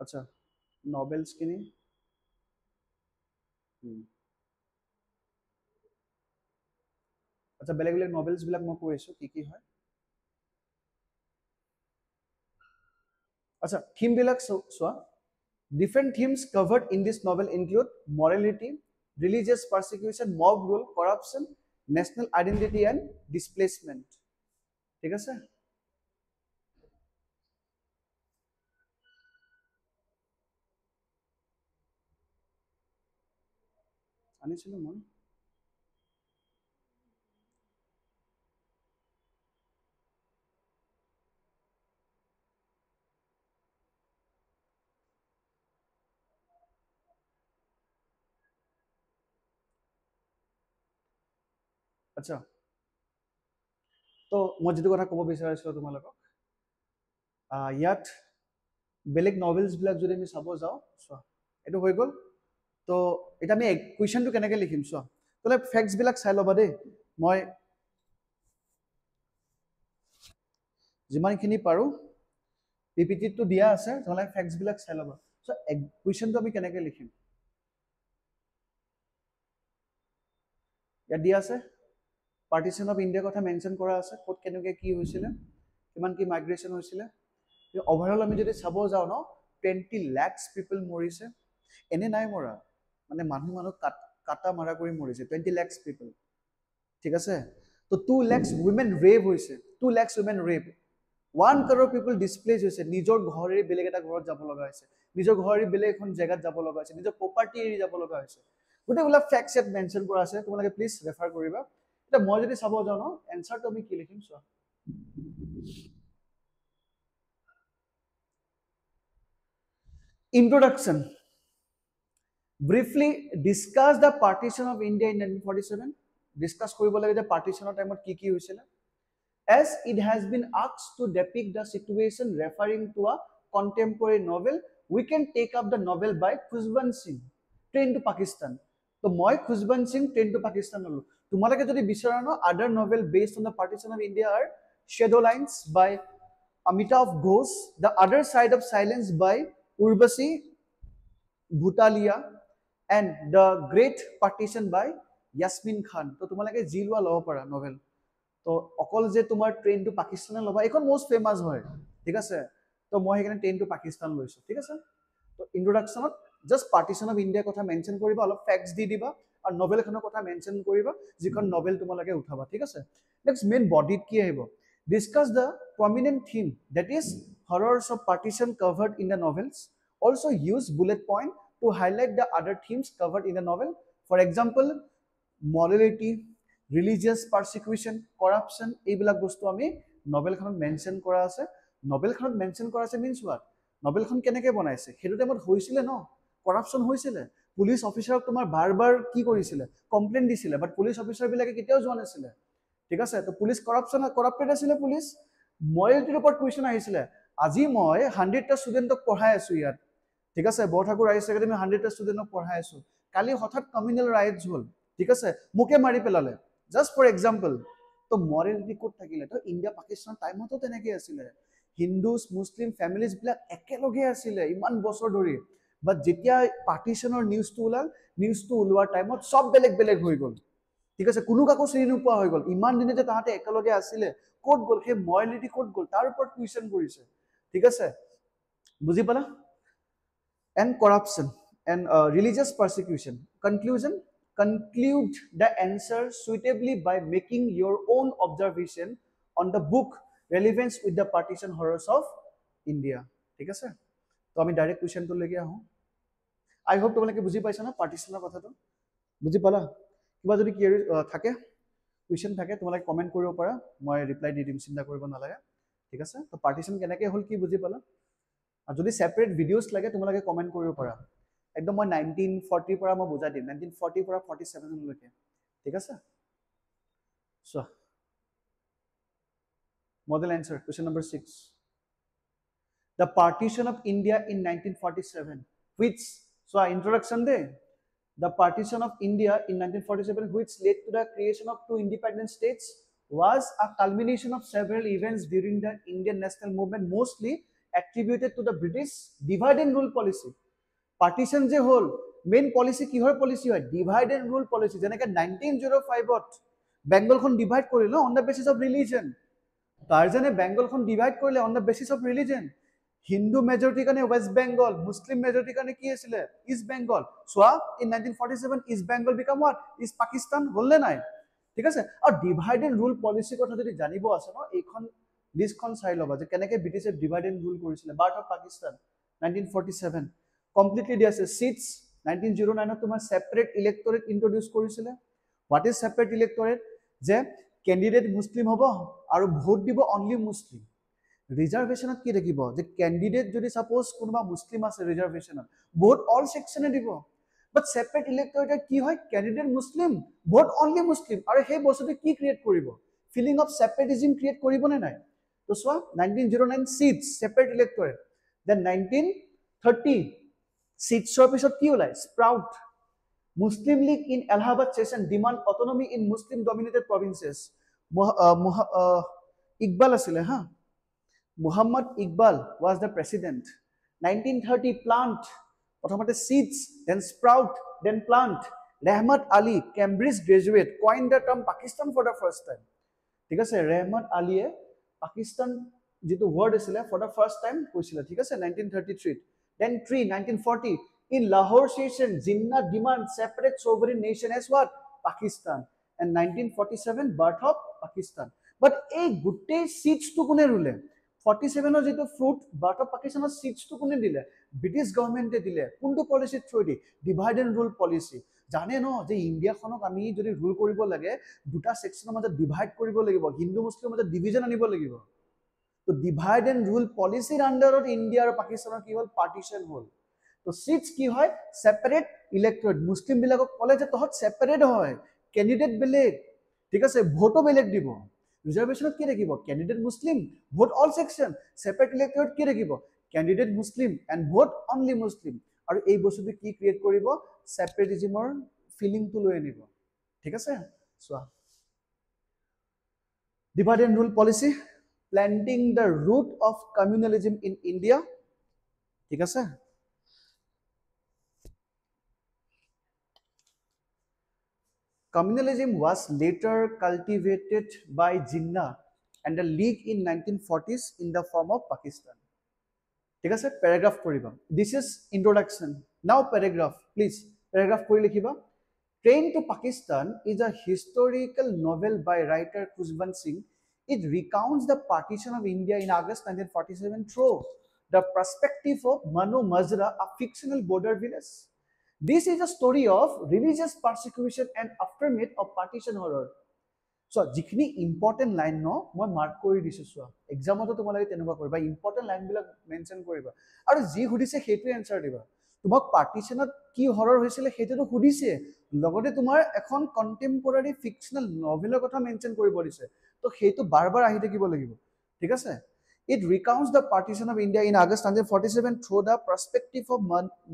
আচ্ছা নভেলস কিনি আচ্ছা বেলেগ বেলেগ নভেলস বিলাক মই কৈছো কি কি হয় আচ্ছা থিম বিলাক সোয়া different themes covered in this novel include morality religious persecution, mob rule, corruption, national identity and displacement. ঠিক আছে? আনিছিলো মই। আচ্ছা, তো মই যেটো কথা ক'ব বিচাৰিছিলো তোমালোকক, ইয়াত বেলেগ নভেলছবিলাক যদি আমি চাব যাওঁ, চোৱা এইটো হৈ গ'ল। তো এতিয়া আমি কুৱেশ্যনটো কেনেকৈ লিখিম চোৱা, তাহলে ফেক্টছবিলাক চাই ল'বা দেই। মই যিমানখিনি পাৰোঁ পিপিটিটো দিয়া আছে, তোমালোকে ফেক্টছবিলাক চাই ল'বা। চ' কুৱেশ্যনটো আমি কেনেকৈ লিখিম, ইয়াত দিয়া আছে পাৰ্টিশ্যন অফ ইণ্ডিয়াৰ কথা মেনশ্যন কৰা আছে, ক'ত কেনেকৈ কি হৈছিলে, কিমান কি মাইগ্ৰেশ্যন হৈছিলে। অভাৰঅল আমি যদি চাব যাওঁ ন, 20 lakhs পিপল মৰিছে। এনে নাই মৰা, মানে মানুহ কাটা মাৰা কৰি মৰিছে 20 lakhs পিপল। ঠিক আছে, তো 2 lakhs women ৰেপ হৈছে, 2 lakhs women ৰেপ, 1 crore পিপল ডিছপ্লেচ হৈছে, নিজৰ ঘৰেৰে বেলেগ এটা ঘৰত যাব লগা হৈছে, নিজৰ ঘৰেৰে বেলেগ এখন জেগাত যাব লগা হৈছে, নিজৰ প্ৰপাৰ্টি এৰি যাব লগা হৈছে। গোটেইবিলাক ফেক্টছ ইয়াত মেনশ্যন কৰা আছে, তোমালোকে প্লিজ ৰেফাৰ কৰিবা। এতিয়া মই যদি চাব যাওঁ ন, এনচাৰটো আমি কি লিখিম চোৱা। Introduction. Briefly discuss the partition of India in 1947. Discuss কৰিব লাগে যে পাৰ্টিশ্যনৰ টাইমত কি কি হৈছিলে। As it has been asked to depict the situation referring to a contemporary novel, we can take up the novel by Khushbant Singh, Train to Pakistan. তো মই Khushbant Singh, Train to Pakistan ললো। তোমালোকে যদি বিচাৰা ন, other novel based on the partition of India are Shadow Lines by Amitav Ghosh, The Other Side of Silence by Urvashi Bhutalia, and The Great Partition by Yasmin Khan. তো তোমালোকে যি লোৱা ল'ব পাৰা নভেল। তো অকল যে তোমাৰ ট্ৰেইন টু পাকিস্তানে ল'বা, এইখন মোষ্ট ফেমাছ হয়। ঠিক আছে, তো মই সেইকাৰণে ট্ৰেইন টু পাকিস্তান লৈছোঁ। ঠিক আছে, তো ইন্ট্ৰডাকশ্যনত জাষ্ট পাৰ্টিশ্যন অফ ইণ্ডিয়াৰ কথা মেনশ্যন কৰিবা, অলপ ফেক্টছ দি দিবা, আৰু নভেলখনৰ কথা মেনশ্যন কৰিবা, যিখন নভেল তোমালোকে উঠাবা। ঠিক আছে, নেক্সট মেইন বডিত কি আহিব, discuss the prominent theme that is horrors of partition covered in the novels, also' use bullet point to highlight the other themes covered in the novel. For example, morality, religious persecution, corruption, এইবিলাক বস্তু আমি নভেলখনত mention কৰা আছে। নভেলখনত mention কৰা আছে means what, নভেলখন কেনেকৈ বনাইছে, সেইটো টাইমত হৈছিলে ন, কৰাপশ্যন হৈছিলে, পুলিচ অফিচাৰক তোমাৰ বাৰ বাৰ কি কৰিছিলে, কমপ্লেইন দিছিলে, বাট পুলিচ অফিচাৰবিলাকে কেতিয়াও যোৱা নাছিলে। ঠিক আছে, তো পুলিচ কৰাপ্টেড আছিলে পুলিচ। মৰেলিটিৰ ওপৰত কুৱেশ্যন আহিছিলে, আজি মই 100টা ষ্টুডেণ্টক পঢ়াই আছোঁ ইয়াত। ঠিক আছে, বৰঠাকুৰ ৰাইজ একাডেমি 100টা ষ্টুডেণ্টক পঢ়াই আছোঁ, কালি হঠাৎ কমিউনেল ৰাইটছ হ'ল। ঠিক আছে, মোকে মাৰি পেলালে, জাষ্ট ফৰ এক্সাম্পল। তো মৰেলিটি ক'ত থাকিলে, তো ইণ্ডিয়া পাকিস্তানৰ টাইমতো তেনেকৈ আছিলে, হিন্দুজ মুছলিম ফেমিলিজবিলাক একেলগে আছিলে ইমান বছৰ ধৰি। বাট যেতিয়া পাৰ্টিশ্যনৰ নিউজটো ওলাল, নিউজটো ওলোৱাৰ টাইমত চব বেলেগ বেলেগ হৈ গ'ল। ঠিক আছে, কোনো কাকো চিনি নোপোৱা হৈ গ'ল। ইমান দিনে যে তাহাঁতে একেলগে আছিলে, ক'ত গ'ল সেই মৰেলিটি, ক'ত গ'ল, তাৰ ওপৰত কুৱেশ্যন কৰিছে। ঠিক আছে, বুজি পালা? And corruption and religious persecution. Conclusion, conclude the answer suitably by making your own observation on the book relevance with the partition horrors of India. ঠিক আছে, তো আমি ডাইৰেক্ট কুৱেশ্যনটো লৈকে আহোঁ। আই হোপ তোমালোকে বুজি পাইছা না পাৰ্টিশ্যনৰ কথাটো, বুজি পালা? কিবা যদি থাকে কুৱেশ্যন থাকে তোমালোকে কমেণ্ট কৰিব পাৰা, মই ৰিপ্লাই দি দিম, চিন্তা কৰিব নালাগে। ঠিক আছে, তো পাৰ্টিশ্যন কেনেকৈ হ'ল কি বুজি পালা? আৰু যদি ছেপাৰেট ভিডিঅ'ছ লাগে তোমালোকে কমেণ্ট কৰিব পাৰা, একদম মই 1940 পৰা মই বুজাই দিম, 1940 পৰা 47লৈকে। ঠিক আছে, চোৱা model answer question number 6, the partition of India in 1947 which, চোৱা ইন্ট্ৰডাকশ্যন দে, the partition of India in 1947 which led to the creation of 2 independent states was a culmination of several events during the Indian national movement, mostly attributed to the British divide and rule policy. Partition যে হল, main policy কিহৰ policy হয়, divide and rule policy. যেনেকৈ 1905ত বেংগলখন divide কৰিল on the basis of religion, টাৰ্জানে বেংগলখন ডিভাইড কৰিলে on the basis of religion. Hindu মেজৰিটিৰ কাৰণে ৱেষ্ট বেংগল, মুছলিম মেজৰিটিৰ কাৰণে কি আছিলে ইষ্ট বেংগল। চোৱা in 1947 east Bengal became what east Pakistan হ'ল নে নাই, ঠিক আছে। আৰু ডিভাইড এণ্ড ৰুল পলিচিৰ কথা যদি জানিব আছে ন, এইখন লিষ্টখন চাই ল'বা যে কেনেকৈ ব্ৰিটিছে ডিভাইড এণ্ড ৰুল কৰিছিলে। বাৰ্থ অফ পাকিস্তান 1947 কমপ্লিটলি দিয়া আছে। চিটছ 1909 তোমাৰ ছেপাৰেট ইলেক্টৰেট ইন্ট্ৰডিউচ কৰিছিলে। হোৱাট ইজ ছেপাৰেট ইলেক্টৰেট, যে কেণ্ডিডেট মুছলিম হ'ব আৰু ভোট দিব অনলি মুছলিম। ৰিজাৰ্ভেশ্যনত কি থাকিব, যে কেণ্ডিডেট যদি ছাপ'জ কোনোবা মুছলিম আছে ৰিজাৰ্ভেশ্যনত, ভোট অল ছেকশ্যনে দিব। বাট ছেপাৰেট ইলেক্টৰেটত কি হয়, candidate Muslim, vote only Muslim. আৰু সেই বস্তুটো কি ক্ৰিয়েট কৰিব, ফিলিং অফ ছেপাৰেটিজিম ক্ৰিয়েট কৰিবনে নাই। তো চোৱা 1909 চিটছ ছেপাৰেট ইলেক্টৰেট, দেন 1930 চিটছৰ পিছত কি ওলাই, sprout Muslim League in Allahabad session demand autonomy in Muslim dominated provinces. Iqbal আছিলে হা, Muhammad Iqbal was the president. 1930 plant, প্ৰথমতে seeds, then sprout, then plant. Rehmat Ali, Cambridge graduate, coined the term Pakistan for the first time. ঠিক আছে, ৰেহমত আলীয়ে পাকিস্তান যিটো word আছিলে for the first time কৈছিলে, ঠিক আছে 1933। then 1940 in Lahore session Jinnah demand separate sovereign nation as what, Pakistan, and 1947 birth of Pakistan. but এই গোটেই seats-টো কোনে ৰুলে, 47 যেটো ফ্ৰুট বাৰ্ট অফ পাকিস্তানৰ সিটছটো কোনে দিলে, ব্ৰিটিছ গভৰ্ণমেণ্টে দিলে। কোনটো পলিচিৰ through the, divide and rule policy. জানে ন যে ইণ্ডিয়াখনক আমি যদি ৰুল কৰিব লাগে দুটা ছেকশ্যনৰ মাজত ডিভাইড কৰিব লাগিব, হিন্দু মুছলিমৰ মাজত ডিভিজন আনিব লাগিব। তো ডিভাইড এণ্ড ৰুল পলিচিৰ আণ্ডাৰত ইণ্ডিয়া আৰু পাকিস্তানৰ কি হ'ল, পাৰ্টিশ্যন হ'ল। তো সিটছ কি হয়, ছেপাৰেট ইলেক্টৰেট। মুছলিমবিলাকক ক'লে যে তহঁত ছেপাৰেট হয়, কেণ্ডিডেট বেলেগ, ঠিক আছে, ভোটো বেলেগ দিব। ৰিজাৰ্ভেশ্যনত কি থাকিব, candidate Muslim, vote all section. Separate electorate কি থাকিব, candidate Muslim and vote only Muslim. আৰু এই বস্তুটো কি ক্ৰিয়েট কৰিব, ছেপাৰেটিজিমৰ ফিলিংটো লৈ আনিব, ঠিক আছে। চোৱা divide and rule policy, planting the root of communalism in India, ঠিক আছে। Communalism was later cultivated by Jinnah and the League in 1940s in the form of Pakistan. ঠিক আছে, প্যাৰাগ্ৰাফ কৰিবা। This is introduction. Now paragraph, please. Paragraph কৰি লিখিবা। Train to Pakistan is a historical novel by writer Khushbant Singh. It recounts the partition of India in August 1947 through the perspective of Manu Mazra, a fictional border village. This is a story of religious persecution and aftermath of partition horror. So, যিখিনি important line ন মই mark কৰি দিছোঁ। চোৱা এক্সামতো তোমালোকে তেনেকুৱা কৰিবা, important লাইনবিলাক mention কৰিবা আৰু যি সুধিছে সেইটোৱে এনচাৰ দিবা। তোমাক পাৰ্টিশ্যনত কি হৰৰ হৈছিলে সেইটোতো সুধিছে, লগতে তোমাৰ এখন কণ্টেম্পৰাৰী ফিকশ্যনেল নভেলৰ কথা মেনশ্যন কৰিব দিছে। তো সেইটো বাৰ বাৰ আহি থাকিব লাগিব, ঠিক আছে। It recounts the partition of India in August 1947 through the perspective of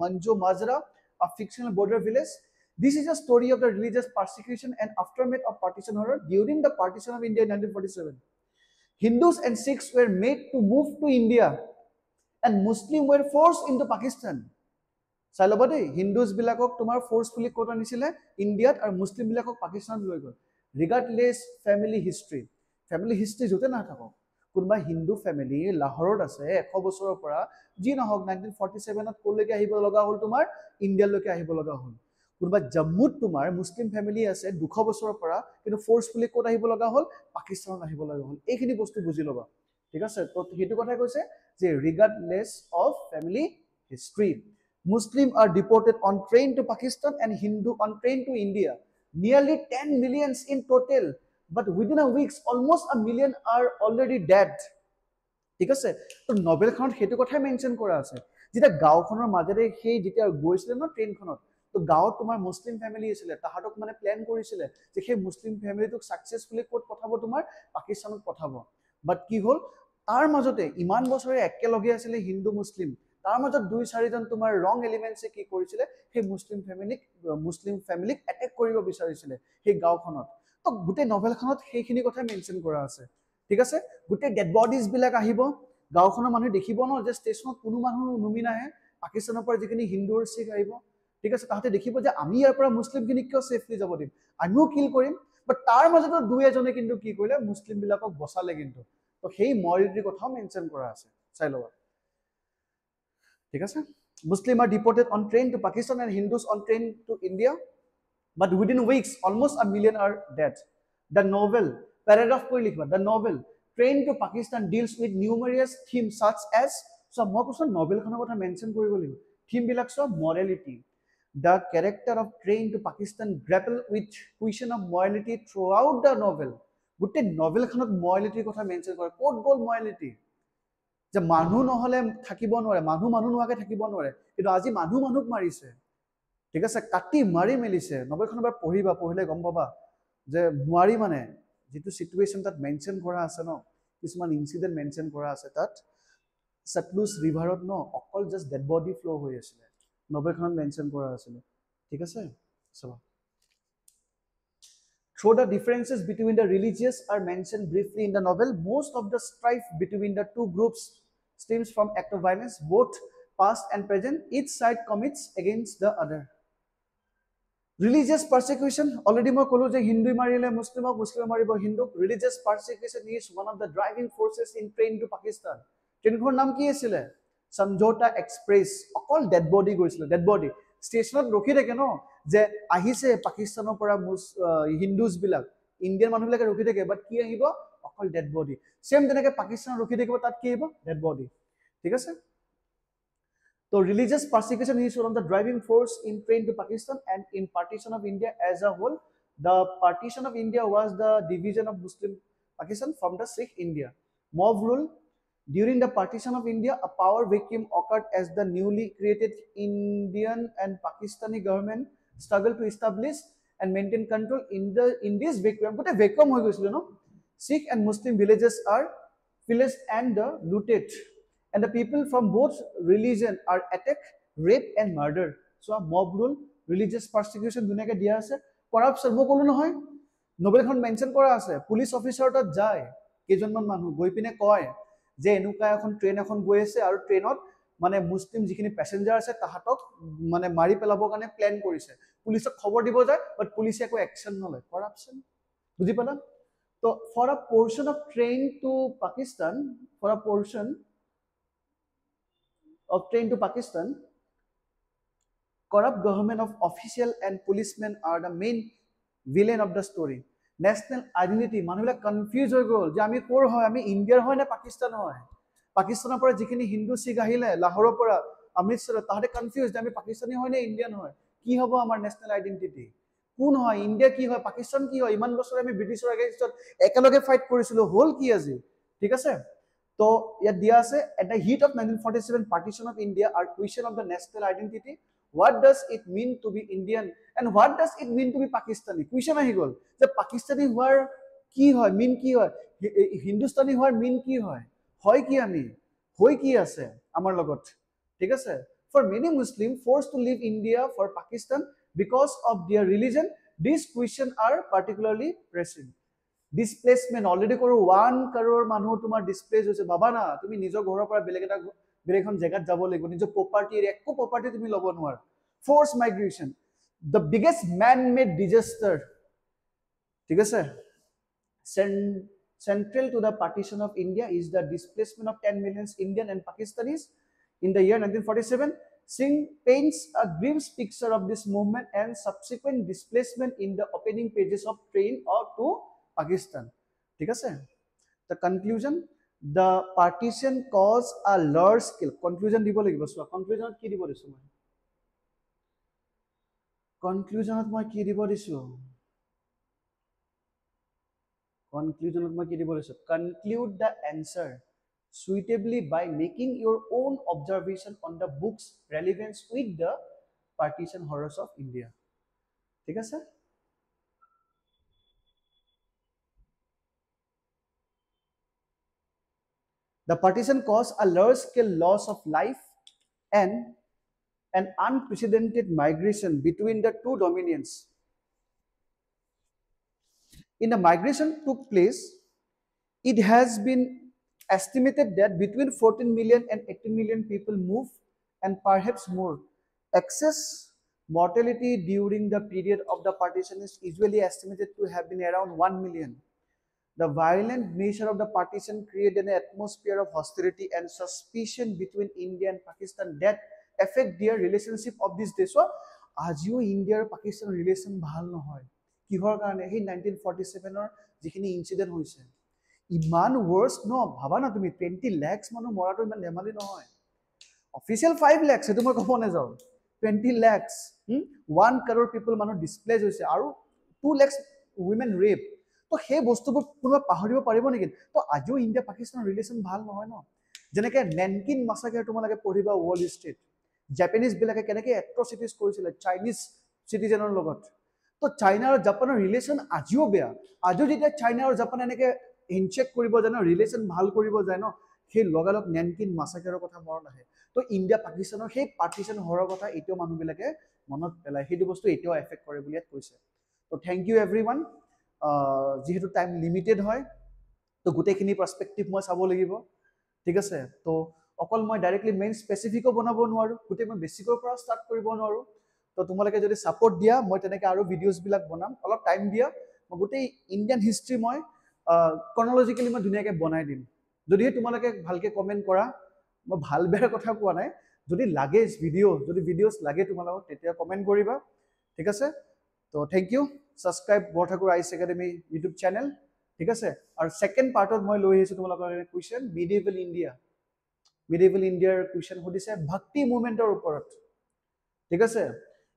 Manju Mazra, a fictional border village. This is a story of the religious persecution and aftermath of partition horror during the partition of India in 1947. Hindus and Sikhs were made to move to India and Muslims were forced into Pakistan. চাই ল'বা দেই, Hindus বিলাকক তোমাৰ forcefully ক'ত আনিছিলে, ইণ্ডিয়াত, আৰু মুছলিম বিলাকক পাকিস্তানত লৈ গ'ল। ৰিগাৰ্ডলেছ ফেমিলি হিষ্ট্ৰী য'তে নাথাকক, কোনোবা হিন্দু ফেমিলি লাহোৰত আছে 100 বছৰৰ পৰা, যি নহওক 1947ত ক'লৈকে আহিব লগা হ'ল, তোমাৰ ইণ্ডিয়ালৈকে আহিব লগা হ'ল। কোনোবা জম্মুত তোমাৰ মুছলিম ফেমিলি আছে 200 বছৰৰ পৰা, কিন্তু ফ'ৰ্চফুলি ক'ত আহিব লগা হ'ল, পাকিস্তানত আহিব লগা হ'ল। এইখিনি বস্তু বুজি ল'বা, ঠিক আছে। তো সেইটো কথাই কৈছে যে regardless of family history, Muslims are deported on train to Pakistan and Hindu on train to India. Nearly 10 millions in total, but within a week, almost a million are already dead. ঠিক আছে, তো নভেলখনত সেইটো কথাই mention কৰা আছে। যেতিয়া গাঁওখনৰ মাজেৰে সেই যেতিয়া গৈছিলে ন ট্ৰেইনখনত, তো গাঁৱত তোমাৰ মুছলিম ফেমিলি আছিলে, তাহাঁতক মানে প্লেন কৰিছিলে যে সেই মুছলিম ফেমিলিটোক ছাকচেছফুলি ক'ত পঠাব, তোমাৰ পাকিস্তানত পঠাব। বাট কি হ'ল, তাৰ মাজতে ইমান বছৰে একেলগে আছিলে হিন্দু মুছলিম, তাৰ মাজত 2-4জন তোমাৰ ৰং এলিমেণ্টছে কি কৰিছিলে, সেই মুছলিম ফেমিলিক এটেক কৰিব বিচাৰিছিলে সেই গাঁওখনত। তো গোটেই নভেলখনত সেইখিনি কথা মেনশ্যন কৰা আছে, ঠিক আছে। গোটেই ডেড বডিজবিলাক আহিব, গাঁওখনৰ মানুহে দেখিব ন যে ষ্টেচনত কোনো মানুহ নুমি নাহে, পাকিস্তানৰ পৰা যিখিনি হিন্দু আৰু শিখ আহিব, ঠিক আছে, তাহাঁতে দেখিব যে আমি ইয়াৰ পৰা মুছলিমখিনিক কিয় ছেফলি যাব দিম, আমিও কিল কৰিম। বাট তাৰ মাজতো 2-এজনে কিন্তু কি কৰিলে, মুছলিমবিলাকক বচালে কিন্তু। তো সেই মৰেলিটিৰ কথাও মেনশ্যন কৰা আছে, চাই ল'বা। ঠিক আছে? Muslims are deported on train to Pakistan and Hindus on train to India. But within weeks, almost a million are dead. The novel, paragraph koi likhba, the novel, Train to Pakistan deals with numerous themes such as, so মই কৈছো novel খনৰ কথা mention কৰিব লাগিব. Theme বিলাক সব morality. The character of Train to Pakistan grapple with question of morality throughout the novel. গোটেই novel খনত morality কথা mention কৰে. ক'ত গ'ল morality? যে মানুহ নহলে থাকিব নোৱাৰে, মানুহ নোহোৱাকে থাকিব নোৱাৰে, কিন্তু আজি মানুহক মাৰিছে, ঠিক আছে, কাটি মাৰি মেলিছে। নবেলখন এবাৰ পঢ়িলে গম পাবা যে নোৱাৰি, মানে যিটো সিচুৱেশ্যন তাত মেনশ্যন কৰা আছে ন, কিছুমান ইনচিডেণ্ট মেনশ্যন কৰা আছে তাত। সতলুজ ৰিভাৰত ন অকল জাষ্ট ডেড বডি ফ্ল' হৈ আছিলে, নবেলখনত মেনশ্যন কৰা আছিলে, ঠিক আছে। চাবা, though the differences between the religious are mentioned briefly in the novel, most of the strife between the two groups stems from act of violence, both past and present, each side commits against the other. Religious persecution, already মই কলো যে হিন্দু মাৰিলে মুছলিমক, মুছলিম মাৰিব হিন্দুক। Religious persecution is one of the driving forces in Train to Pakistan. ট্ৰেইনখনৰ নাম কি আছিলে? সমঝোতা এক্সপ্ৰেছ। অকল ডেড বডি গৈছিলে, ডেড বডি ষ্টেচনত ৰখি থাকে ন, যে আহিছে পাকিস্তানৰ পৰা হিন্দুজ বিলাক, ইণ্ডিয়ান মানুহবিলাকে ৰখি থাকে, বাট কি আহিব? অকল ডেড বডি। সেম তেনেকে পাকিস্তানত ৰখি থাকিব, তাত কি আহিব? ডেড বডি, ঠিক আছে। So religious persecution is one of the driving force in Train to Pakistan and in partition of India as a whole. The partition of India was the division of Muslim Pakistan from the Sikh India. Mob rule. During the partition of India, a power vacuum occurred as the newly created Indian and Pakistani government struggled to establish and maintain control in this vacuum. But a vacuum hoy goisile no, Sikh and Muslim villages are pillaged and looted, and the people from both religion are attacked, raped and murdered. So a mob rule, religious persecution duniyake dia ase, corruption mo kolu nohoy, Nobel khon mention kora ase, police officer tat jay kejonman manu goi pine koy যে এনুকা এখন train এখন গৈ আছে আৰু ট্ৰেইনত মানে মুছলিম যিখিনি passenger আছে তাহাতক মানে মাৰি পেলাবৰ কাৰণে প্লেন কৰিছে, পুলিচক খবৰ দিব যায়, বাট পুলিচে একো একচন নলয়। কৰাপচন, বুজি পালা? তো for a portion of Train to Pakistan, for a portion of Train to Pakistan, corrupt government of official and policemen are the main villain of the story. National identity, মানুহবিলাক কনফিউজ হৈ গ'ল যে আমি ক'ৰ হয়, আমি ইণ্ডিয়াৰ হয় নে পাকিস্তান হয়। পাকিস্তানৰ পৰা যিখিনি হিন্দু শিখ আহিলে লাহোৰৰ পৰা অমৃতসৰ, তাহাঁতে কনফিউজ যে আমি পাকিস্তানী হয় নে ইণ্ডিয়ান হয়, কি হ'ব আমাৰ নেশ্যনেল আইডেণ্টিটি, কোন হয়, ইণ্ডিয়া কি হয়, পাকিস্তান কি হয়। ইমান বছৰ আমি ব্ৰিটিছৰ এগেইনষ্টত একেলগে ফাইট কৰিছিলো, হ'ল কি আজি, ঠিক আছে। তো ইয়াত দিয়া আছে, at the heat of 1947 partition of India are question of the national identity. What does it mean to be Indian and what does it mean to be Pakistani? Question আহি গ'ল যে পাকিস্তানী হোৱাৰ কি হয়, মিন কি হয়, হিন্দুস্তানী হোৱাৰ মিন কি হয়, হয় কি আমি, হৈ কি আছে আমাৰ লগত, ঠিক আছে। For many Muslims forced to leave India for Pakistan because of their religion, these questions are particularly pressing. Displacement already করো 1 crore মানুহ তোমাৰ ডিসপ্লেস হৈছে, বাবা না তুমি নিজৰ ঘৰৰ পৰা বেলেগ এখন জেগাত যাব লাগিব, নিজৰ প্ৰপাৰ্টিৰ একো প্ৰপাৰ্টি তুমি ল'ব নোৱাৰা। Force migration, the biggest man made disaster, ঠিক আছে। Central to the partition of India is the displacement of 10 million Indian and Pakistanis in the year 1947. Singh paints a grim picture of this movement and subsequent displacement in the opening pages of Train to Pakistan, ঠিক আছে। The conclusion, the partition caused a large scale, conclusion দিব লাগিব, চোৱা conclusionত কি দিব দিছো মই, conclusionত মই কি দিব দিছো, conclusionত মই কি দিব দিছো, conclude the answer suitably by making your own observation on the book's relevance with the partition horrors of India, ঠিক আছে। The partition caused a large-scale loss of life and an unprecedented migration between the two dominions. In the migration took place, it has been estimated that between 14 million and 18 million people moved, and perhaps more. Excess mortality during the period of the partition is usually estimated to have been around 1 million. The violent nature of the partition created an atmosphere of hostility and suspicion between India and Pakistan that affect their relationship of these days. So, আজিও India আৰু পাকিস্তানৰ relation ভাল নহয় কিহৰ কাৰণে সেই 1947 যিখিনি incident হৈছে ইমান ৱৰ্ষ্ট ন ভাবা না তুমি 20 লাখ মানুহ মৰাটো ইমান ধেমালি নহয় অফিচিয়েল 5 লাখ সেইটো মই ক'ব নাযাওঁ 20 লাখ 1 crore পিপল মানুহ ডিছপ্লেচ হৈছে আৰু 2 লাখ উইমেন ৰেপ তো সেই বস্তুবোৰ কোনোবা পাহৰিব পাৰিব নেকি তো আজিও ইণ্ডিয়া পাকিস্তানৰ ৰিলেশ্যন ভাল নহয় ন যেনেকৈ নেনকিন মাছাকাৰ তোমালোকে পঢ়িবা ৱৰ্ল্ড হিষ্ট্ৰীত জাপানিজ বিলাকে কেনেকৈ এট্ৰচিটিজ কৰিছিলে চাইনিজ চিটিজেনৰ লগত তো চাইনা আৰু জাপানৰ ৰিলেশ্যন আজিও বেয়া আজিও যেতিয়া চাইনা আৰু জাপানে এনেকৈ ইনচেক কৰিব যায় ন ৰিলেশ্যন ভাল কৰিব যায় ন সেই লগালগ নেনকিন মাছাকাৰৰ কথা মনত আহে তো ইণ্ডিয়া পাকিস্তানৰ সেই পাৰ্টিশ্যন হোৱাৰ কথা এতিয়াও মানুহবিলাকে মনত পেলায় সেইটো বস্তু এতিয়াও এফেক্ট কৰে বুলি ইয়াত কৈছে তো থেংক ইউ এভৰিৱান যেহেতু টাইম লিমিটেড হয় তো গোটেইখিনি পাৰ্সপেক্টিভ মই চাব লাগিব ঠিক আছে তো অকল মই ডাইৰেক্টলি মেইন স্পেচিফিকো বনাব নোৱাৰোঁ গোটেই মই বেছিকৰ পৰা ষ্টাৰ্ট কৰিব নোৱাৰোঁ তো তোমালোকে যদি ছাপোৰ্ট দিয়া মই তেনেকৈ আৰু ভিডিঅ'জবিলাক বনাম অলপ টাইম দিয়া মই গোটেই ইণ্ডিয়ান হিষ্ট্ৰী মই ক্ৰনলজিকেলি মই ধুনীয়াকৈ বনাই দিম যদিহে তোমালোকে ভালকৈ কমেণ্ট কৰা মই ভাল বেয়া কথা কোৱা নাই যদি লাগে যদি ভিডিঅ'জ লাগে তোমালোকক তেতিয়া কমেণ্ট কৰিবা ঠিক আছে তো thank you subscribe Borthakur IAS Academy YouTube channel ঠিক আছে আৰু ছেকেণ্ড পাৰ্টত মই লৈ আহিছোঁ তোমালোকৰ কুৱেশ্যন মিডিয়েভেল ইণ্ডিয়াৰ কুৱেশ্যন সুধিছে ভক্তি মুভমেণ্টৰ ওপৰত ঠিক আছে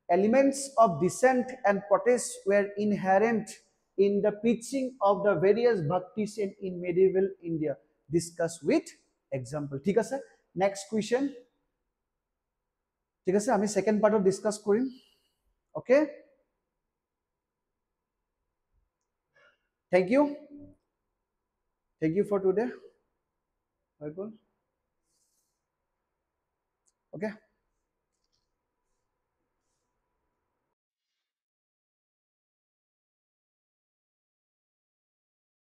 elements of dissent and protest were inherent in the preaching of the various bhakti saint in medieval India discuss with example ঠিক আছে নেক্সট কুৱেশ্যন ঠিক আছে আমি ছেকেণ্ড পাৰ্টত ডিছকাছ কৰিম okay Thank you for today. Okay.